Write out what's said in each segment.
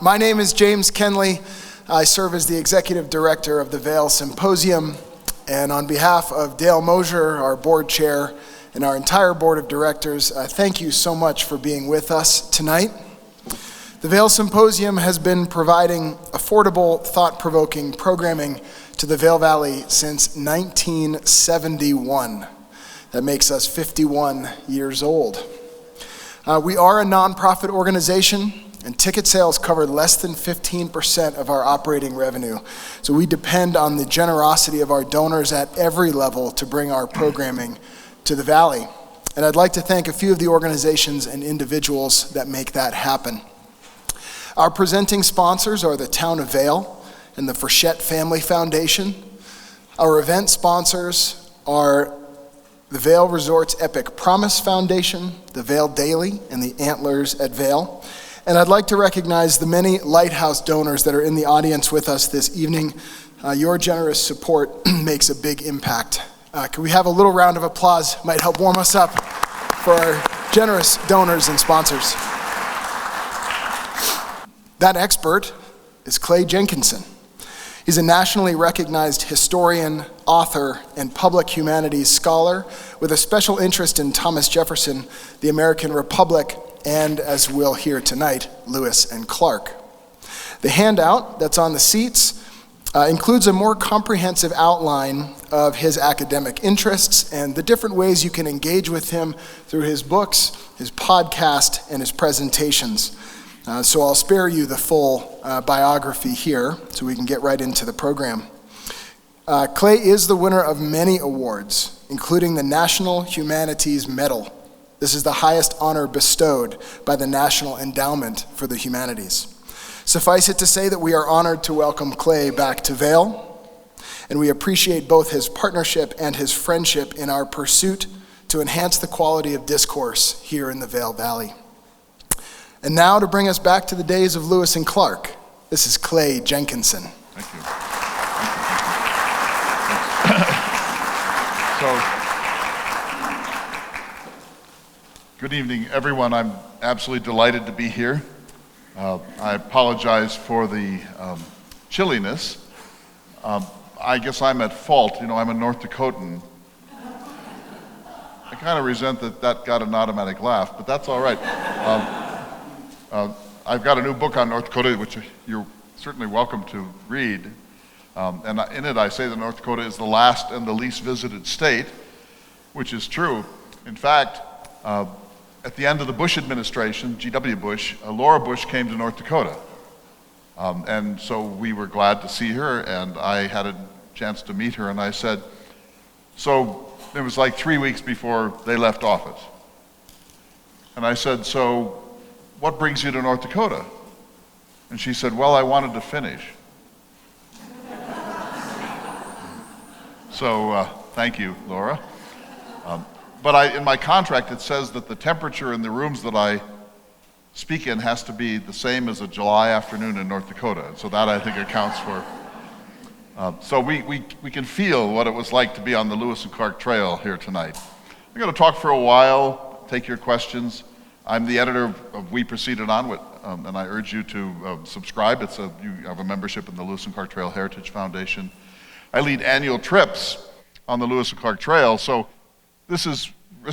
My name is James Kenley. I serve as the executive director of the Vail Symposium, and on behalf of Dale Mosier, our board chair, and our entire board of directors, thank you so much for being with us tonight. The Vail Symposium has been providing affordable, thought-provoking programming to the Vail Valley since 1971. That makes us 51 years old. We are a nonprofit organization, and ticket sales cover less than 15% of our operating revenue. So we depend on the generosity of our donors at every level to bring our programming to the Valley. And I'd like to thank a few of the organizations and individuals that make that happen. Our presenting sponsors are the Town of Vail and the Frechette Family Foundation. Our event sponsors are the Vail Resorts Epic Promise Foundation, the Vail Daily, and the Antlers at Vail. And I'd like to recognize the many Lighthouse donors that are in the audience with us this evening. Your generous support makes a big impact. Can we have a little round of applause? Might help warm us up for our generous donors and sponsors. That expert is Clay Jenkinson. He's a nationally recognized historian, author, and public humanities scholar with a special interest in Thomas Jefferson, the American Republic, and, as we'll hear tonight, Lewis and Clark. The handout that's on the seats includes a more comprehensive outline of his academic interests and the different ways you can engage with him through his books, his podcast, and his presentations. So I'll spare you the full biography here so we can get right into the program. Clay is the winner of many awards, including the National Humanities Medal. This is the highest honor bestowed by the National Endowment for the Humanities. Suffice it to say that we are honored to welcome Clay back to Vail, and we appreciate both his partnership and his friendship in our pursuit to enhance the quality of discourse here in the Vail Valley. And now to bring us back to the days of Lewis and Clark, this is Clay Jenkinson. Thank you. Good evening, everyone. I'm absolutely delighted to be here. I apologize for the chilliness. I guess I'm at fault. You know, I'm a North Dakotan. I kind of resent that got an automatic laugh, but that's all right. I've got a new book on North Dakota, which you're certainly welcome to read. And in it, I say that North Dakota is the last and the least visited state, which is true. In fact, at the end of the Bush administration, G.W. Bush, Laura Bush came to North Dakota. And so we were glad to see her, and I had a chance to meet her, and I said, so it was like 3 weeks before they left office. And I said, so what brings you to North Dakota? And she said, well, I wanted to finish. So thank you, Laura. But in my contract, it says that the temperature in the rooms that I speak in has to be the same as a July afternoon in North Dakota. And so that, I think, accounts for. So we can feel what it was like to be on the Lewis and Clark Trail here tonight. I'm going to talk for a while, take your questions. I'm the editor of We Proceeded Onward, and I urge you to subscribe. You have a membership in the Lewis and Clark Trail Heritage Foundation. I lead annual trips on the Lewis and Clark Trail. So this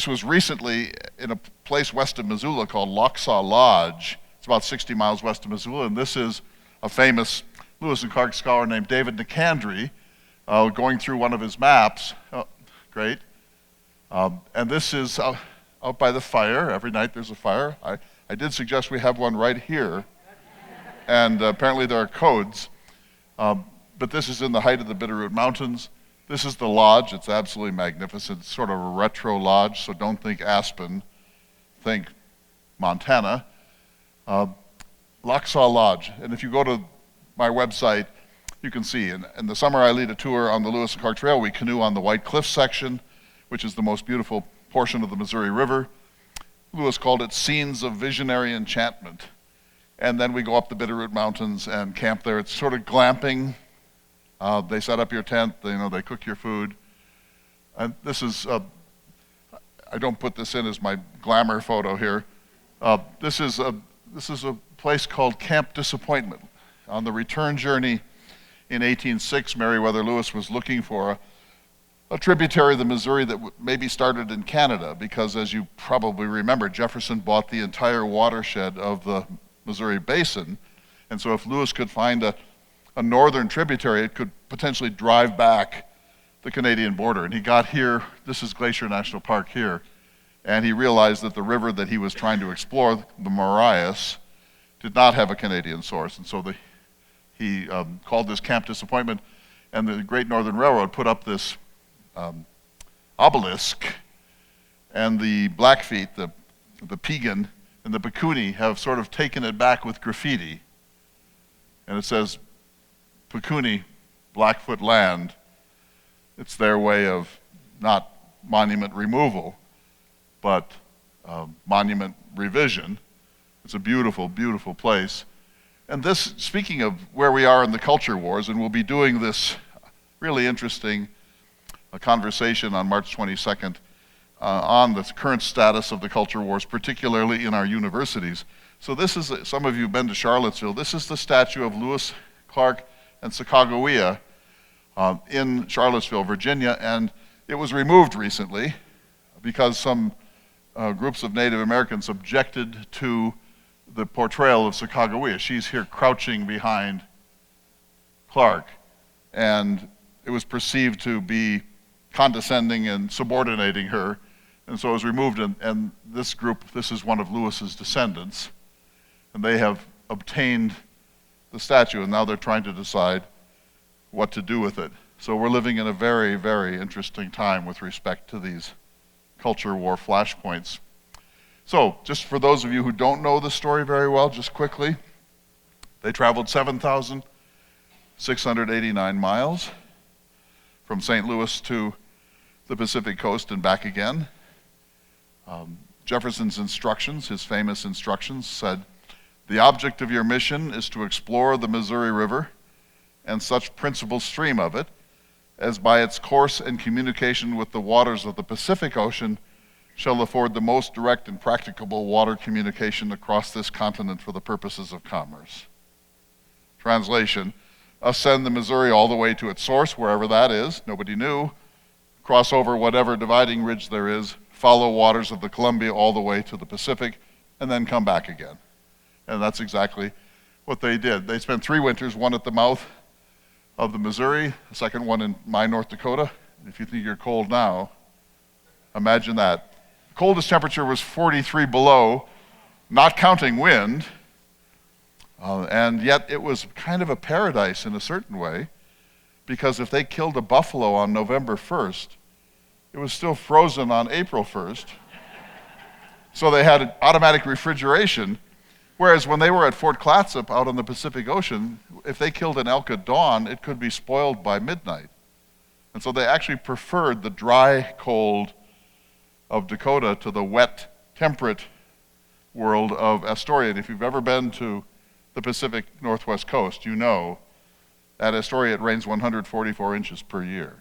was recently in a place west of Missoula called Lochsaw Lodge. It's about 60 miles west of Missoula, and this is a famous Lewis and Clark scholar named David Nicandri going through one of his maps. Oh, great. And this is out by the fire. Every night there's a fire. I did suggest we have one right here, and apparently there are codes. But this is in the height of the Bitterroot Mountains. This is the lodge. It's absolutely magnificent. It's sort of a retro lodge, so don't think Aspen, think Montana. Lochsaw Lodge, and if you go to my website, you can see. In the summer, I lead a tour on the Lewis and Clark Trail. We canoe on the White Cliff section, which is the most beautiful portion of the Missouri River. Lewis called it scenes of visionary enchantment. And then we go up the Bitterroot Mountains and camp there. It's sort of glamping. They set up your tent, they cook your food. And this is, I don't put this in as my glamour photo here. This is a place called Camp Disappointment. On the return journey in 1806, Meriwether Lewis was looking for a tributary of the Missouri that maybe started in Canada, because as you probably remember, Jefferson bought the entire watershed of the Missouri Basin, and so if Lewis could find a northern tributary, it could potentially drive back the Canadian border. And he got here, this is Glacier National Park here, and he realized that the river that he was trying to explore, the Marias, did not have a Canadian source, and so he called this Camp Disappointment, and the Great Northern Railroad put up this obelisk, and the Blackfeet, the Piegan, and the Pecuni have sort of taken it back with graffiti. And it says, Pecuni, Blackfoot land. It's their way of not monument removal, but monument revision. It's a beautiful, beautiful place. And this, speaking of where we are in the culture wars, and we'll be doing this really interesting conversation on March 22nd on the current status of the culture wars, particularly in our universities. So this is, some of you have been to Charlottesville, this is the statue of Lewis, Clark, and Sacagawea in Charlottesville, Virginia, and it was removed recently because some groups of Native Americans objected to the portrayal of Sacagawea. She's here crouching behind Clark, and it was perceived to be condescending and subordinating her, and so it was removed, and this group, this is one of Lewis's descendants, and they have obtained the statue, and now they're trying to decide what to do with it. So we're living in a very, very interesting time with respect to these culture war flashpoints. So, just for those of you who don't know the story very well, just quickly, they traveled 7,689 miles from St. Louis to the Pacific coast and back again. Jefferson's instructions, his famous instructions, said, "The object of your mission is to explore the Missouri River and such principal stream of it as by its course and communication with the waters of the Pacific Ocean shall afford the most direct and practicable water communication across this continent for the purposes of commerce." Translation, ascend the Missouri all the way to its source, wherever that is, nobody knew, cross over whatever dividing ridge there is, follow waters of the Columbia all the way to the Pacific, and then come back again. And that's exactly what they did. They spent 3 winters, one at the mouth of the Missouri, the second one in my North Dakota. If you think you're cold now, imagine that. The coldest temperature was 43 below, not counting wind, and yet it was kind of a paradise in a certain way, because if they killed a buffalo on November 1st, it was still frozen on April 1st. So they had automatic refrigeration, whereas when they were at Fort Clatsop out on the Pacific Ocean, if they killed an elk at dawn, it could be spoiled by midnight. And so they actually preferred the dry cold of Dakota to the wet, temperate world of Astoria. And if you've ever been to the Pacific Northwest coast, you know at Astoria it rains 144 inches per year.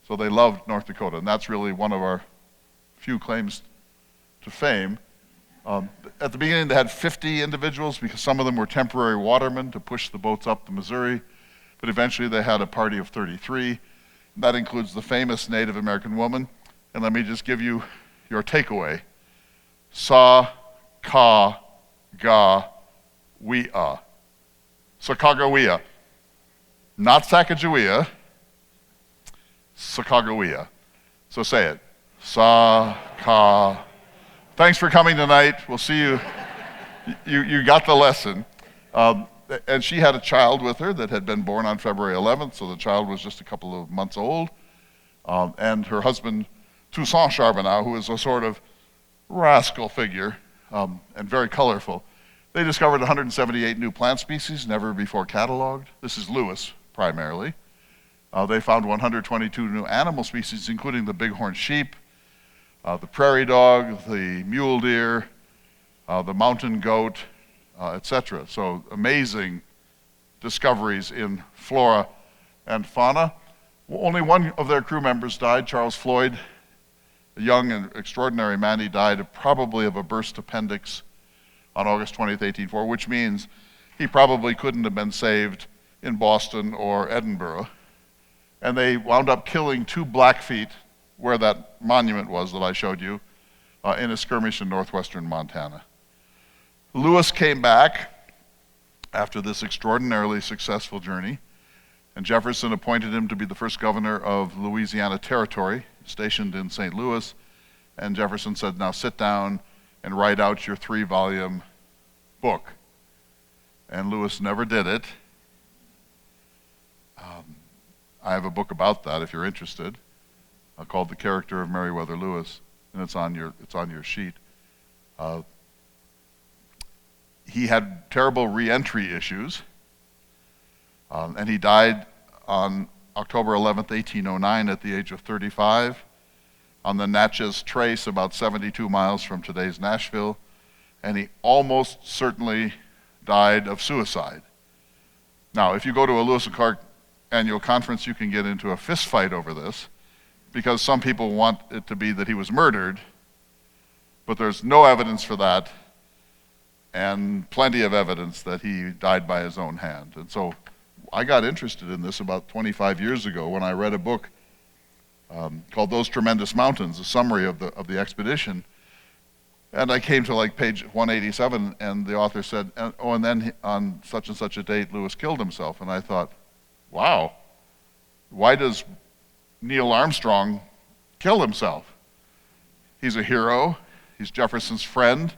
So they loved North Dakota, and that's really one of our few claims to fame. At the beginning they had 50 individuals because some of them were temporary watermen to push the boats up the Missouri, but eventually they had a party of 33. That includes the famous Native American woman, and let me just give you your takeaway. Sa-ka-ga-wea. Sacagawea. Not Sacagawea, Sacagawea. So say it. Sa-ka. Thanks for coming tonight. We'll see you. You got the lesson. And she had a child with her that had been born on February 11th, so the child was just a couple of months old. And her husband, Toussaint Charbonneau, who is a sort of rascal figure and very colorful. They discovered 178 new plant species, never before cataloged. This is Lewis, primarily. They found 122 new animal species, including the bighorn sheep, the prairie dog, the mule deer, the mountain goat, etc. So amazing discoveries in flora and fauna. Only one of their crew members died, Charles Floyd, a young and extraordinary man. He died probably of a burst appendix on August 20th, 1804, which means he probably couldn't have been saved in Boston or Edinburgh. And they wound up killing 2 Blackfeet where that monument was that I showed you in a skirmish in northwestern Montana. Lewis came back after this extraordinarily successful journey, and Jefferson appointed him to be the first governor of Louisiana Territory, stationed in St. Louis, and Jefferson said, now sit down and write out your 3-volume book. And Lewis never did it. I have a book about that if you're interested, called The Character of Meriwether Lewis, and it's on your sheet. He had terrible re-entry issues, and he died on October 11th, 1809 at the age of 35 on the Natchez Trace, about 72 miles from today's Nashville, and he almost certainly died of suicide. Now, if you go to a Lewis and Clark annual conference, you can get into a fist fight over this, because some people want it to be that he was murdered, but there's no evidence for that, and plenty of evidence that he died by his own hand. And so I got interested in this about 25 years ago when I read a book called Those Tremendous Mountains, a summary of the expedition. And I came to like page 187, and the author said, oh, and then on such and such a date, Lewis killed himself. And I thought, wow, why does Neil Armstrong kill himself? He's a hero. He's Jefferson's friend.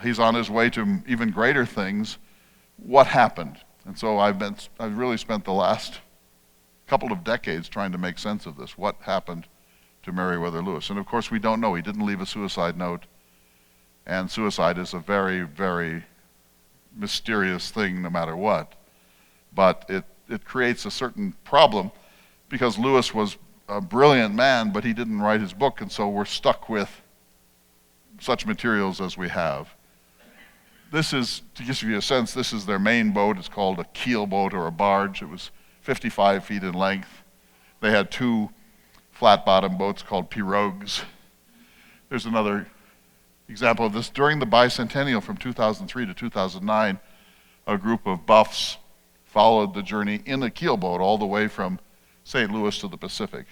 He's on his way to even greater things. What happened? And so I've really spent the last couple of decades trying to make sense of this. What happened to Meriwether Lewis? And of course, we don't know. He didn't leave a suicide note. And suicide is a very, very mysterious thing no matter what. But it creates a certain problem, because Lewis was a brilliant man, but he didn't write his book, and so we're stuck with such materials as we have. This is, to give you a sense, this is their main boat. It's called a keel boat or a barge. It was 55 feet in length. They had 2 flat-bottom boats called pirogues. There's another example of this. During the bicentennial from 2003 to 2009, a group of buffs followed the journey in a keelboat all the way from St. Louis to the Pacific.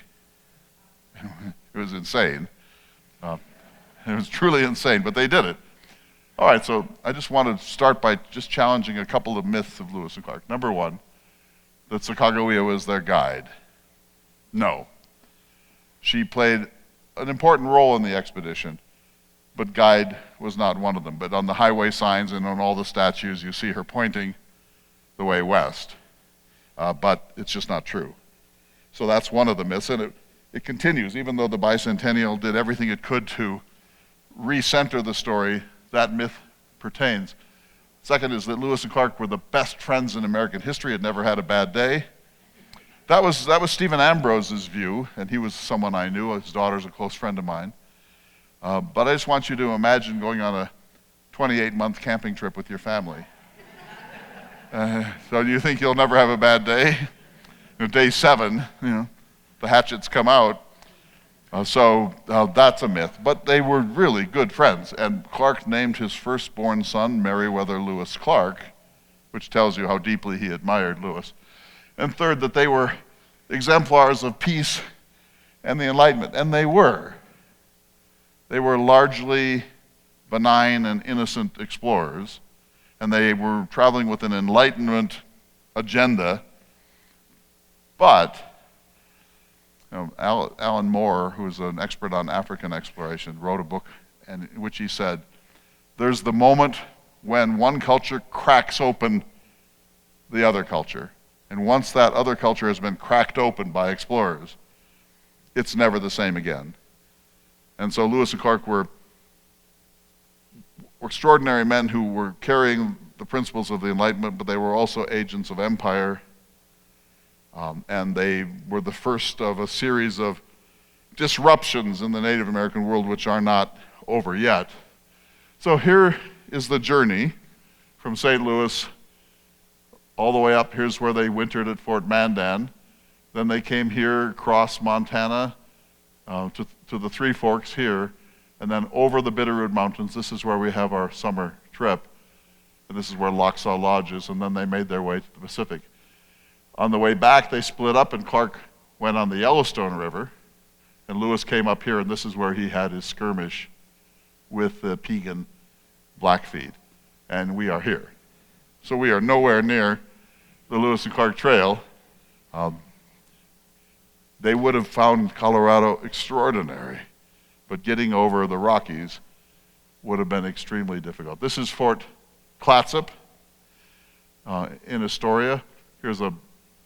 It was insane. It was truly insane, but they did it. All right, so I just want to start by just challenging a couple of myths of Lewis and Clark. Number one, that Sacagawea was their guide. No. She played an important role in the expedition, but guide was not one of them. But on the highway signs and on all the statues, you see her pointing the way west. But it's just not true. So that's one of the myths, and it continues. Even though the bicentennial did everything it could to recenter the story, that myth pertains. Second is that Lewis and Clark were the best friends in American history, had never had a bad day. That was Stephen Ambrose's view, and he was someone I knew. His daughter's a close friend of mine. But I just want you to imagine going on a 28-month camping trip with your family. So do you think you'll never have a bad day? Day 7, the hatchets come out. So that's a myth. But they were really good friends. And Clark named his firstborn son Meriwether Lewis Clark, which tells you how deeply he admired Lewis. And third, that they were exemplars of peace and the Enlightenment. And they were. They were largely benign and innocent explorers. And they were traveling with an Enlightenment agenda. But Alan Moore, who is an expert on African exploration, wrote a book in which he said, there's the moment when one culture cracks open the other culture. And once that other culture has been cracked open by explorers, it's never the same again. And so Lewis and Clark were extraordinary men who were carrying the principles of the Enlightenment, but they were also agents of empire. And they were the first of a series of disruptions in the Native American world which are not over yet. So here is the journey from St. Louis all the way up. Here's where they wintered at Fort Mandan. Then they came here across Montana to the Three Forks here, and then over the Bitterroot Mountains. This is where we have our summer trip. and this is where Lochsaw Lodge is, and then they made their way to the Pacific. On the way back, they split up, and Clark went on the Yellowstone River, and Lewis came up here, and this is where he had his skirmish with the Piegan Blackfeet, and we are here. So we are nowhere near the Lewis and Clark Trail. They would have found Colorado extraordinary, but getting over the Rockies would have been extremely difficult. This is Fort Clatsop in Astoria. Here's a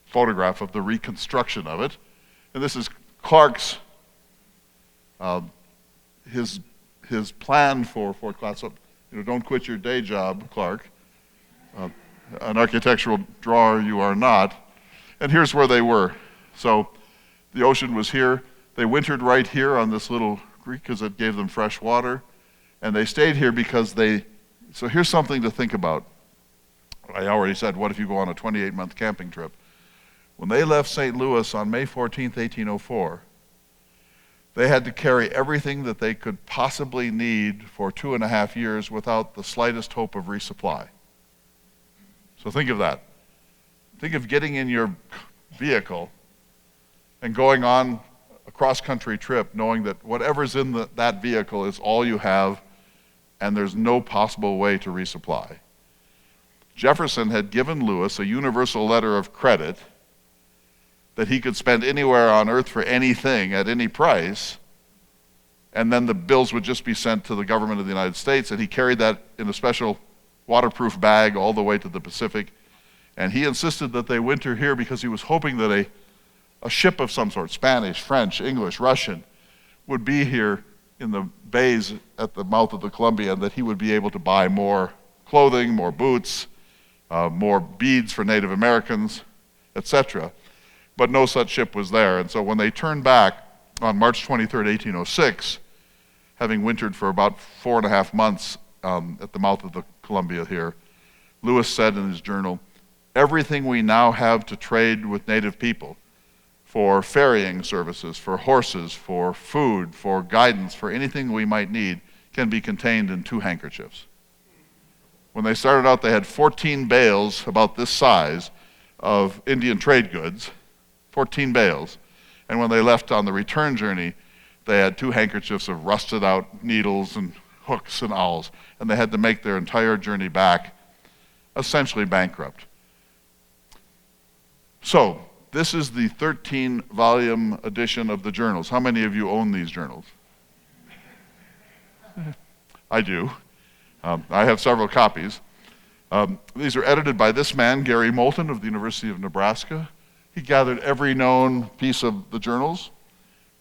photograph of the reconstruction of it. And this is Clark's, his plan for Fort Clatsop. Don't quit your day job, Clark. An architectural drawer you are not. And here's where they were. So the ocean was here. They wintered right here on this little creek because it gave them fresh water. And they stayed here because so here's something to think about. I already said, what if you go on a 28-month camping trip? When they left St. Louis on May 14th, 1804, they had to carry everything that they could possibly need for 2.5 years without the slightest hope of resupply. So think of that. Think of getting in your vehicle and going on a cross-country trip knowing that whatever's in that vehicle is all you have and there's no possible way to resupply. Jefferson had given Lewis a universal letter of credit that he could spend anywhere on earth for anything at any price, and then the bills would just be sent to the government of the United States, and he carried that in a special waterproof bag all the way to the Pacific. And he insisted that they winter here because he was hoping that a ship of some sort, Spanish, French, English, Russian, would be here in the bays at the mouth of the Columbia, and that he would be able to buy more clothing, more boots, more beads for Native Americans, etc. But no such ship was there. And so when they turned back on March 23rd, 1806, having wintered for about 4.5 months at the mouth of the Columbia here, Lewis said in his journal, "Everything we now have to trade with native people, for ferrying services, for horses, for food, for guidance, for anything we might need, can be contained in 2 handkerchiefs." When they started out, they had 14 bales about this size of Indian trade goods, 14 bales. And when they left on the return journey, they had 2 handkerchiefs of rusted out needles and hooks and awls. And they had to make their entire journey back essentially bankrupt. So, this is the 13-volume edition of the journals. How many of you own these journals? I do. I have several copies. These are edited by this man, Gary Moulton of the University of Nebraska. He gathered every known piece of the journals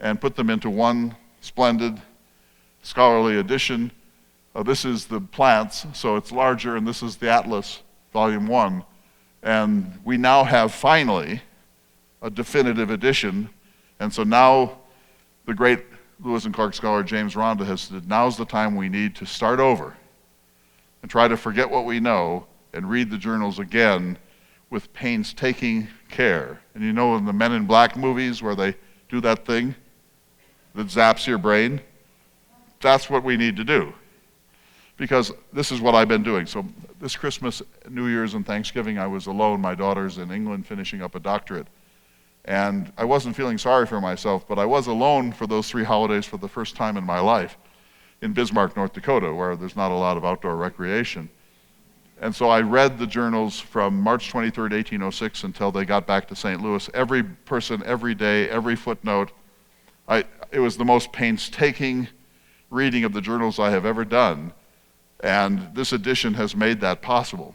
and put them into one splendid scholarly edition. This is the plants, so it's larger, and this is the Atlas, Volume 1. And we now have, finally, a definitive edition. And so now the great Lewis and Clark scholar James Rhonda has said, now's the time we need to start over and try to forget what we know and read the journals again with painstaking care. And you know in the Men in Black movies where they do that thing that zaps your brain? That's what we need to do. Because this is what I've been doing. So this Christmas, New Year's, and Thanksgiving, I was alone. My daughter's in England finishing up a doctorate. And I wasn't feeling sorry for myself, but I was alone for those 3 holidays for the first time in my life in Bismarck, North Dakota, where there's not a lot of outdoor recreation. And so I read the journals from March 23rd, 1806 until they got back to St. Louis. Every person, every day, every footnote. It was the most painstaking reading of the journals I have ever done. And this edition has made that possible.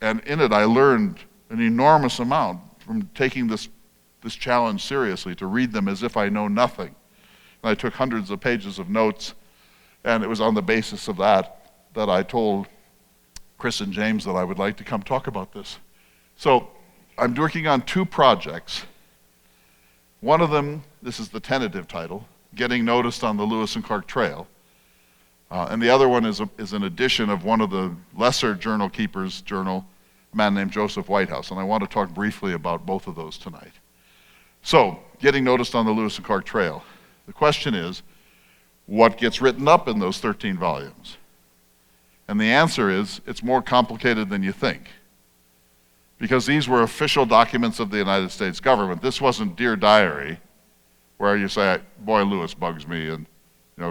And in it I learned an enormous amount from taking this challenge seriously, to read them as if I know nothing. And I took hundreds of pages of notes, and it was on the basis of that I told Chris and James that I would like to come talk about this. So I'm working on 2 projects. One of them, this is the tentative title, Getting Noticed on the Lewis and Clark Trail. And the other one is an edition of one of the lesser journal keepers' journal, a man named Joseph Whitehouse. And I want to talk briefly about both of those tonight. So, Getting Noticed on the Lewis and Clark Trail. The question is, what gets written up in those 13 volumes? And the answer is, it's more complicated than you think. Because these were official documents of the United States government. This wasn't Dear Diary, where you say, boy, Lewis bugs me, and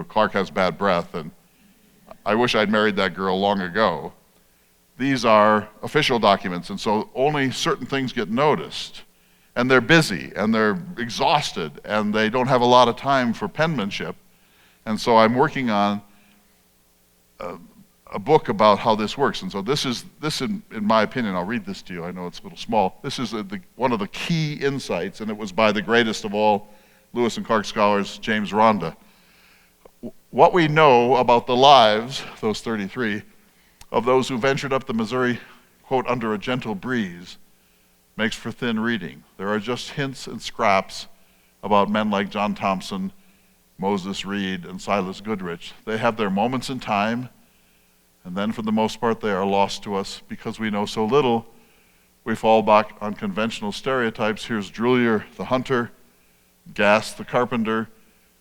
Clark has bad breath, and I wish I'd married that girl long ago. These are official documents, and so only certain things get noticed. And they're busy, and they're exhausted, and they don't have a lot of time for penmanship. And so I'm working on a book about how this works. And so this, in my opinion, I'll read this to you. I know it's a little small. This is one of the key insights, and it was by the greatest of all Lewis and Clark scholars, James Rhonda. What we know about the lives, those 33, of those who ventured up the Missouri, quote, under a gentle breeze, makes for thin reading. There are just hints and scraps about men like John Thompson, Moses Reed, and Silas Goodrich. They have their moments in time, and then for the most part they are lost to us because we know so little. We fall back on conventional stereotypes. Here's Drulier the hunter, Gass the carpenter,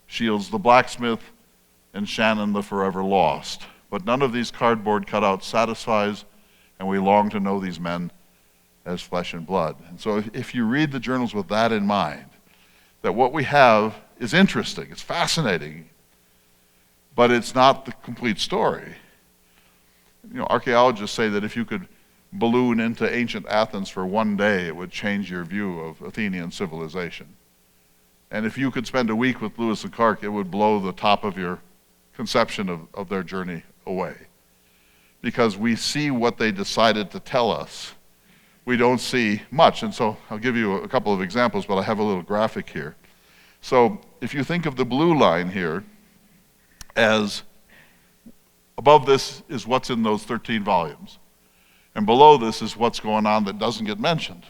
Shields the blacksmith, and Shannon the forever lost. But none of these cardboard cutouts satisfies, and we long to know these men as flesh and blood. And so if you read the journals with that in mind, that what we have is interesting, it's fascinating, but it's not the complete story. Archaeologists say that if you could balloon into ancient Athens for one day, it would change your view of Athenian civilization. And if you could spend a week with Lewis and Clark, it would blow the top of your conception of their journey away. Because we see what they decided to tell us. We don't see much. And so I'll give you a couple of examples, but I have a little graphic here. So if you think of the blue line here as above this is what's in those 13 volumes, and below this is what's going on that doesn't get mentioned.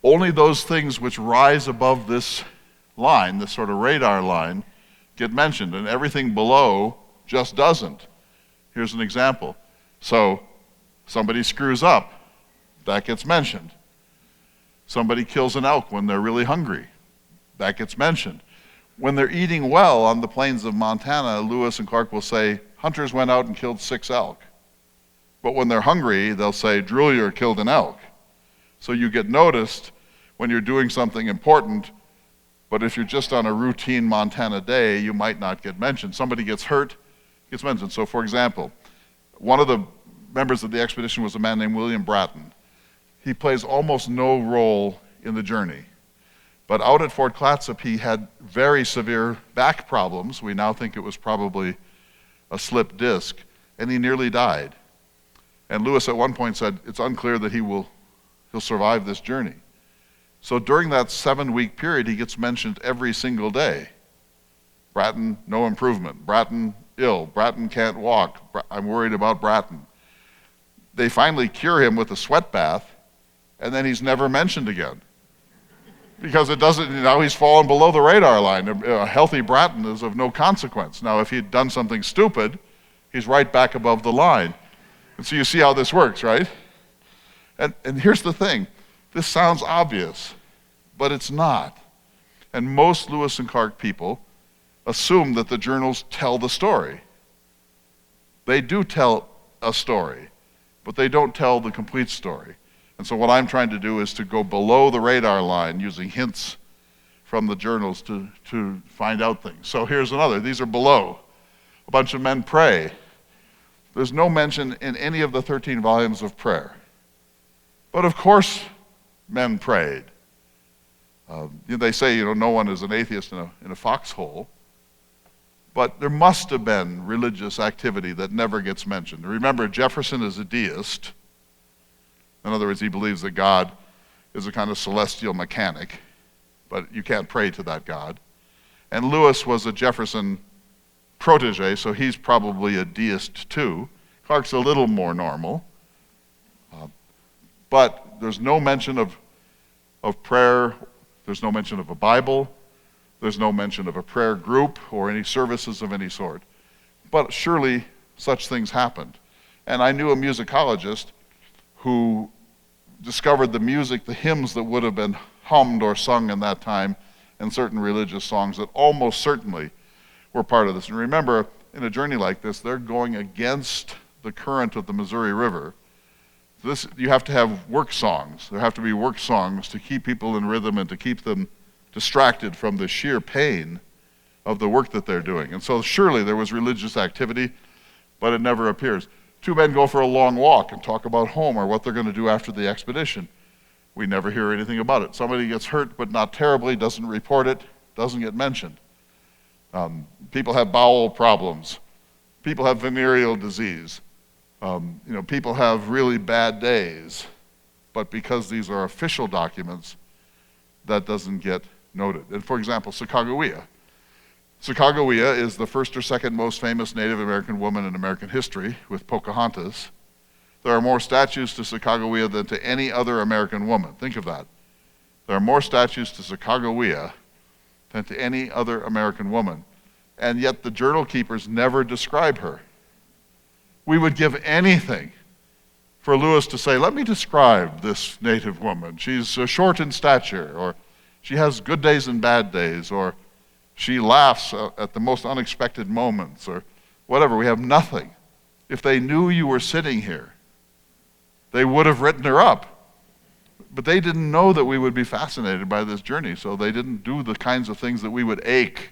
Only those things which rise above this line, this sort of radar line, get mentioned, and everything below just doesn't. Here's an example. So somebody screws up, that gets mentioned. Somebody kills an elk when they're really hungry, that gets mentioned. When they're eating well on the plains of Montana, Lewis and Clark will say, hunters went out and killed 6 elk. But when they're hungry, they'll say, Drulier killed an elk. So you get noticed when you're doing something important, but if you're just on a routine Montana day, you might not get mentioned. Somebody gets hurt, gets mentioned. So for example, one of the members of the expedition was a man named William Bratton. He plays almost no role in the journey. But out at Fort Clatsop, he had very severe back problems. We now think it was probably a slipped disc, and he nearly died. And Lewis at one point said, it's unclear that he'll survive this journey. So during that 7-week period, he gets mentioned every single day. Bratton, no improvement. Bratton, ill. Bratton can't walk. I'm worried about Bratton. They finally cure him with a sweat bath, and then he's never mentioned again. Because it doesn't, now he's fallen below the radar line. A healthy Bratton is of no consequence. Now, if he'd done something stupid, he's right back above the line. And so you see how this works, right? And here's the thing. This sounds obvious, but it's not. And most Lewis and Clark people assume that the journals tell the story. They do tell a story, but they don't tell the complete story. And so what I'm trying to do is to go below the radar line using hints from the journals to find out things. So here's another. These are below. A bunch of men pray. There's no mention in any of the 13 volumes of prayer. But of course, men prayed. They say, no one is an atheist in a foxhole. But there must have been religious activity that never gets mentioned. Remember, Jefferson is a deist. In other words, he believes that God is a kind of celestial mechanic, but you can't pray to that God. And Lewis was a Jefferson protege, so he's probably a deist too. Clark's a little more normal. But there's no mention of prayer. There's no mention of a Bible. There's no mention of a prayer group or any services of any sort. But surely such things happened. And I knew a musicologist who discovered the music, the hymns that would have been hummed or sung in that time, and certain religious songs that almost certainly were part of this. And remember, in a journey like this, they're going against the current of the Missouri River. You have to have work songs. There have to be work songs to keep people in rhythm and to keep them distracted from the sheer pain of the work that they're doing. And so surely there was religious activity, but it never appears. Two men go for a long walk and talk about home or what they're going to do after the expedition. We never hear anything about it. Somebody gets hurt, but not terribly, doesn't report it, doesn't get mentioned. People have bowel problems. People have venereal disease. People have really bad days, but because these are official documents, that doesn't get noted. And for example, Sacagawea. Sacagawea is the first or second most famous Native American woman in American history, with Pocahontas. There are more statues to Sacagawea than to any other American woman. Think of that. There are more statues to Sacagawea than to any other American woman. And yet the journal keepers never describe her. We would give anything for Lewis to say, let me describe this Native woman. She's short in stature, or she has good days and bad days, or she laughs at the most unexpected moments, or whatever. We have nothing. If they knew you were sitting here, they would have written her up. But they didn't know that we would be fascinated by this journey, so they didn't do the kinds of things that we would ache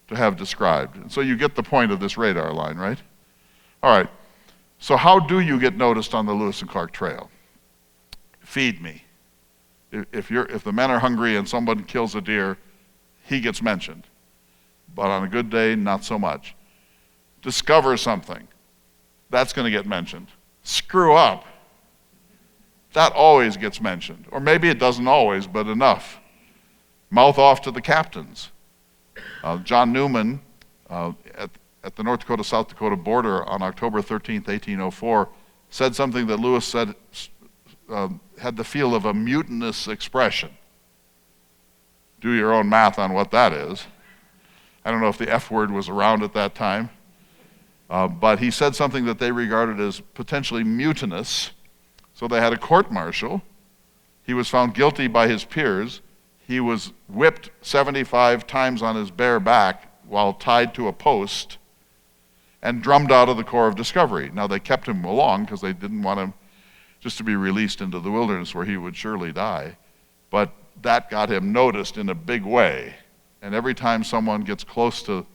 to have described. And so you get the point of this radar line, right? All right. So how do you get noticed on the Lewis and Clark Trail? Feed me. If the men are hungry and someone kills a deer, he gets mentioned. But on a good day, not so much. Discover something. That's going to get mentioned. Screw up. That always gets mentioned. Or maybe it doesn't always, but enough. Mouth off to the captains. John Newman, at the North Dakota-South Dakota border on October 13th, 1804, said something that Lewis said had the feel of a mutinous expression. Do your own math on what that is. I don't know if the F word was around at that time, but he said something that they regarded as potentially mutinous. So they had a court-martial. He was found guilty by his peers. He was whipped 75 times on his bare back while tied to a post and drummed out of the Corps of Discovery. Now, they kept him along because they didn't want him just to be released into the wilderness where he would surely die. But that got him noticed in a big way. And every time someone gets close to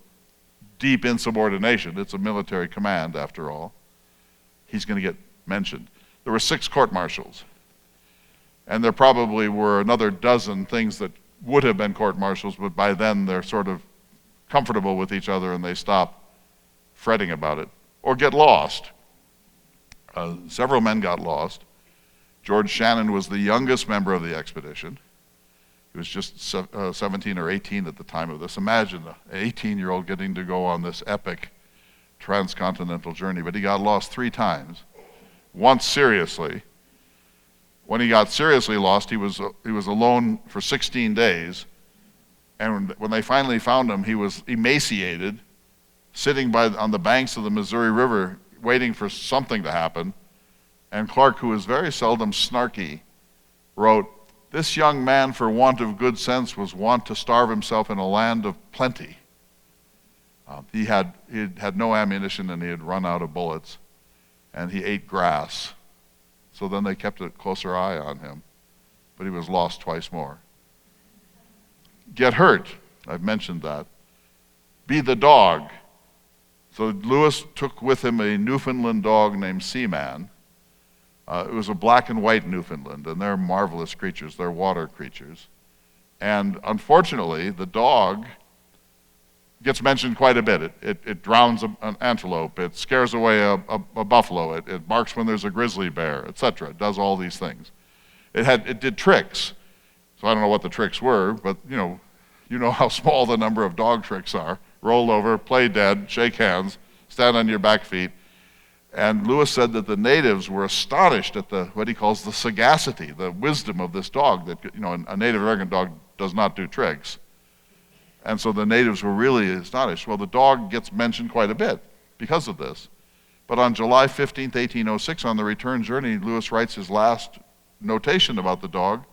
deep insubordination, it's a military command after all, he's going to get mentioned. There were 6 court-martials. And there probably were another dozen things that would have been court-martials, but by then they're sort of comfortable with each other and they stop fretting about it, or get lost. Several men got lost. George Shannon was the youngest member of the expedition. He was just 17 or 18 at the time of this. Imagine an 18-year-old getting to go on this epic transcontinental journey, but he got lost 3 times. Once seriously. When he got seriously lost, he was alone for 16 days, and when they finally found him, he was emaciated, sitting on the banks of the Missouri River, waiting for something to happen. And Clark, who was very seldom snarky, wrote, "This young man, for want of good sense, was wont to starve himself in a land of plenty." He had no ammunition and he had run out of bullets, and he ate grass. So then they kept a closer eye on him, but he was lost twice more. Get hurt, I've mentioned that. Be the dog. So Lewis took with him a Newfoundland dog named Seaman. It was a black and white Newfoundland, and they're marvelous creatures. They're water creatures. And unfortunately, the dog gets mentioned quite a bit. It drowns an antelope. It scares away a buffalo. It barks when there's a grizzly bear, etc. It does all these things. It did tricks. So I don't know what the tricks were, but you know how small the number of dog tricks are. Roll over, play dead, shake hands, stand on your back feet. And Lewis said that the natives were astonished at what he calls the sagacity, the wisdom of this dog, that a Native American dog does not do tricks. And so the natives were really astonished. Well, the dog gets mentioned quite a bit because of this. But on July 15th, 1806, on the return journey, Lewis writes his last notation about the dog,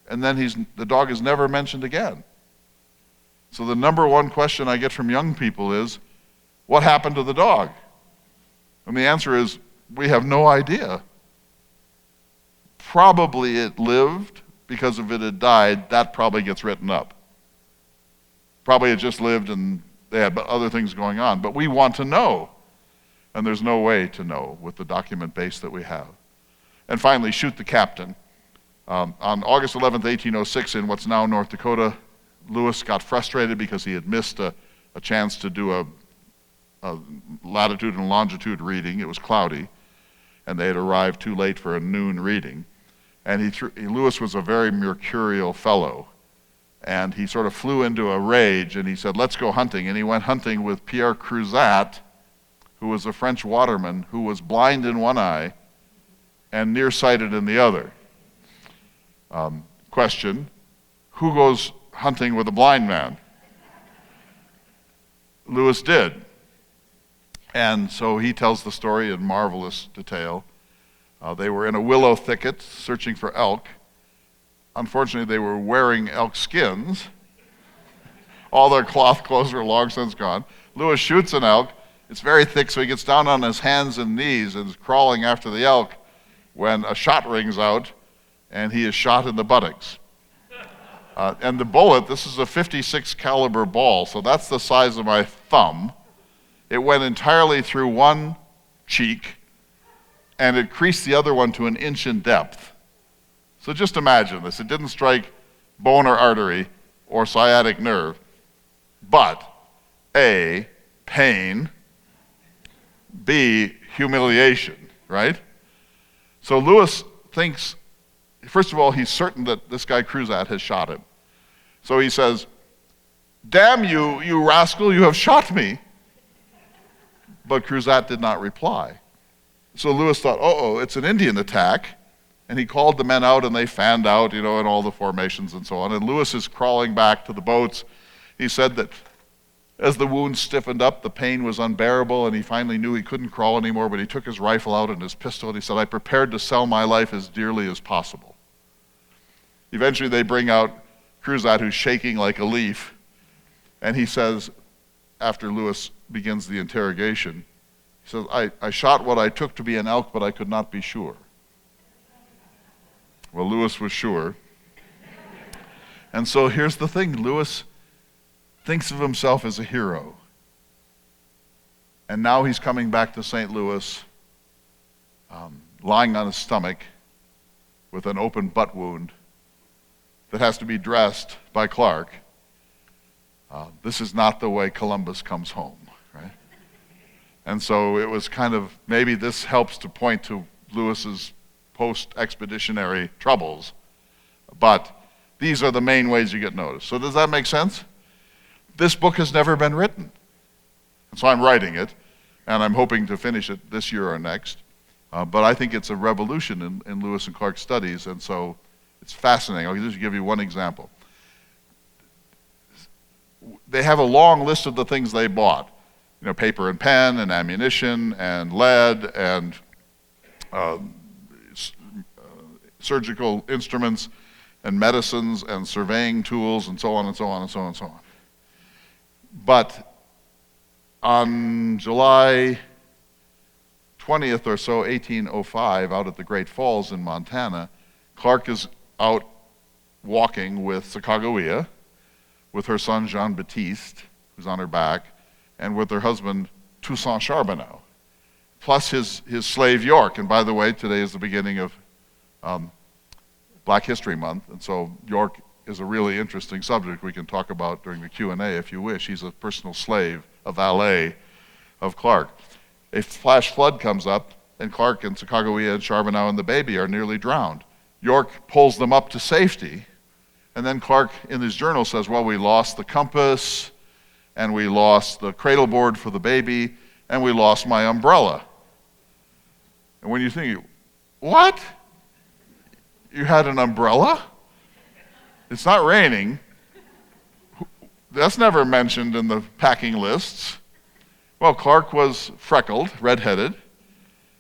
and then the dog is never mentioned again. So the number one question I get from young people is, what happened to the dog? And the answer is, we have no idea. Probably it lived, because if it had died, that probably gets written up. Probably it just lived and they had other things going on. But we want to know, and there's no way to know with the document base that we have. And finally, shoot the captain. On August 11th, 1806, in what's now North Dakota, Lewis got frustrated because he had missed a chance to do a latitude and longitude reading. It was cloudy, and they had arrived too late for a noon reading. And Lewis was a very mercurial fellow, and he sort of flew into a rage, and he said, let's go hunting. And he went hunting with Pierre Cruzat, who was a French waterman who was blind in one eye and nearsighted in the other. Question, who goes hunting with a blind man? Lewis did. And so he tells the story in marvelous detail. They were in a willow thicket searching for elk. Unfortunately, they were wearing elk skins. All their cloth clothes were long since gone. Lewis shoots an elk. It's very thick, so he gets down on his hands and knees and is crawling after the elk when a shot rings out, and he is shot in the buttocks. And the bullet, this is a .56 caliber ball, so that's the size of my thumb. It went entirely through one cheek, and it creased the other one to an inch in depth. So just imagine this. It didn't strike bone or artery or sciatic nerve, but A, pain, B, humiliation, right? So Lewis thinks, first of all, he's certain that this guy Cruzat has shot him. So he says, damn you, you rascal, you have shot me. But Cruzat did not reply. So Lewis thought, uh-oh, it's an Indian attack. And he called the men out, and they fanned out, in all the formations and so on. And Lewis is crawling back to the boats. He said that as the wound stiffened up, the pain was unbearable, and he finally knew he couldn't crawl anymore, but he took his rifle out and his pistol, and he said, I prepared to sell my life as dearly as possible. Eventually they bring out Cruzat, who's shaking like a leaf, and he says, after Lewis begins the interrogation, he says, I shot what I took to be an elk, but I could not be sure. Well, Lewis was sure. And so here's the thing, Lewis thinks of himself as a hero. And now he's coming back to St. Louis, lying on his stomach with an open butt wound that has to be dressed by Clark. This is not the way Columbus comes home, right? And so it was kind of, maybe this helps to point to Lewis's post-expeditionary troubles, but these are the main ways you get noticed. So does that make sense? This book has never been written. And so I'm writing it, and I'm hoping to finish it this year or next. But I think it's a revolution in Lewis and Clark's studies, and so it's fascinating. I'll just give you one example. They have a long list of the things they bought. Paper and pen and ammunition and lead and surgical instruments and medicines and surveying tools and so on and so on and so on and so on. But on July 20th or so, 1805, out at the Great Falls in Montana, Clark is out walking with Sacagawea, with her son Jean-Baptiste, who's on her back, and with her husband Toussaint Charbonneau, plus his slave York. And by the way, today is the beginning of Black History Month, and so York is a really interesting subject we can talk about during the Q&A if you wish. He's a personal slave, a valet of Clark. A flash flood comes up, and Clark and Sacagawea and Charbonneau and the baby are nearly drowned. York pulls them up to safety, and then Clark in his journal says, well, we lost the compass, and we lost the cradle board for the baby, and we lost my umbrella. And when you think, what? You had an umbrella? It's not raining. That's never mentioned in the packing lists. Well, Clark was freckled, redheaded,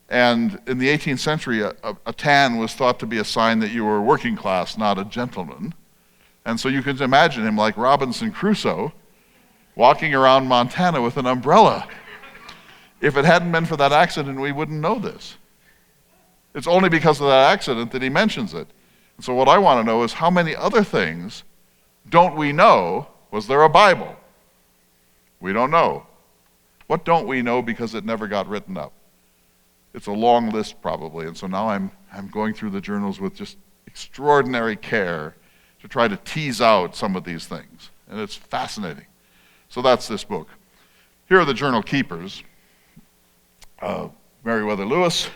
and in the 18th century, a tan was thought to be a sign that you were working class, not a gentleman. And so you can imagine him like Robinson Crusoe, walking around Montana with an umbrella If it hadn't been for that accident, we wouldn't know this. It's only because of that accident that he mentions it. And so what I want to know is how many other things don't we know? Was there a Bible? We don't know. What don't we know because it never got written up? It's a long list probably, and so now I'm going through the journals with just extraordinary care to try to tease out some of these things, and it's fascinating. So that's this book. Here are the journal keepers. Meriwether Lewis.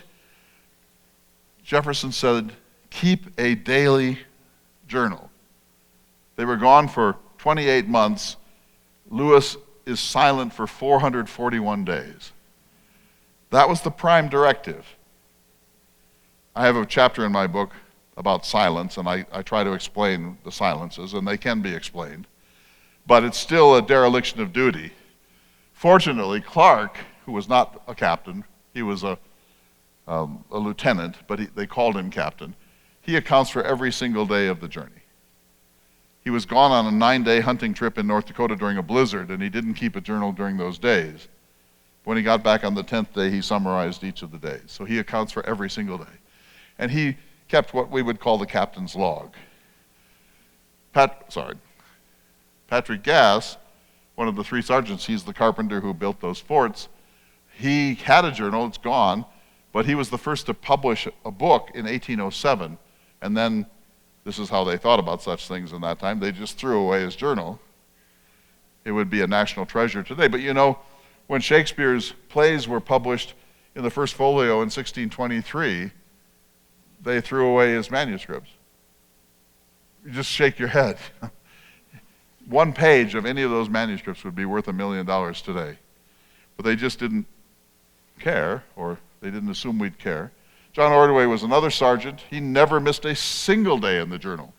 Jefferson said, keep a daily journal. They were gone for 28 months. Lewis is silent for 441 days. That was the prime directive. I have a chapter in my book about silence, and I try to explain the silences, and they can be explained. But it's still a dereliction of duty. Fortunately, Clark, who was not a captain, he was a lieutenant, but they called him captain. He accounts for every single day of the journey. He was gone on a 9-day hunting trip in North Dakota during a blizzard, and he didn't keep a journal during those days. When he got back on the 10th day, he summarized each of the days. So he accounts for every single day. And he kept what we would call the captain's log. Patrick Gass, one of the 3 sergeants, he's the carpenter who built those forts. He had a journal, it's gone, but he was the first to publish a book in 1807, and then this is how they thought about such things in that time. They just threw away his journal. It would be a national treasure today. But you know, when Shakespeare's plays were published in the first folio in 1623, they threw away his manuscripts. You just shake your head. One page of any of those manuscripts would be worth $1 million today. But they just didn't care, or they didn't assume we'd care. John Ordway was another sergeant. He never missed a single day in the journal.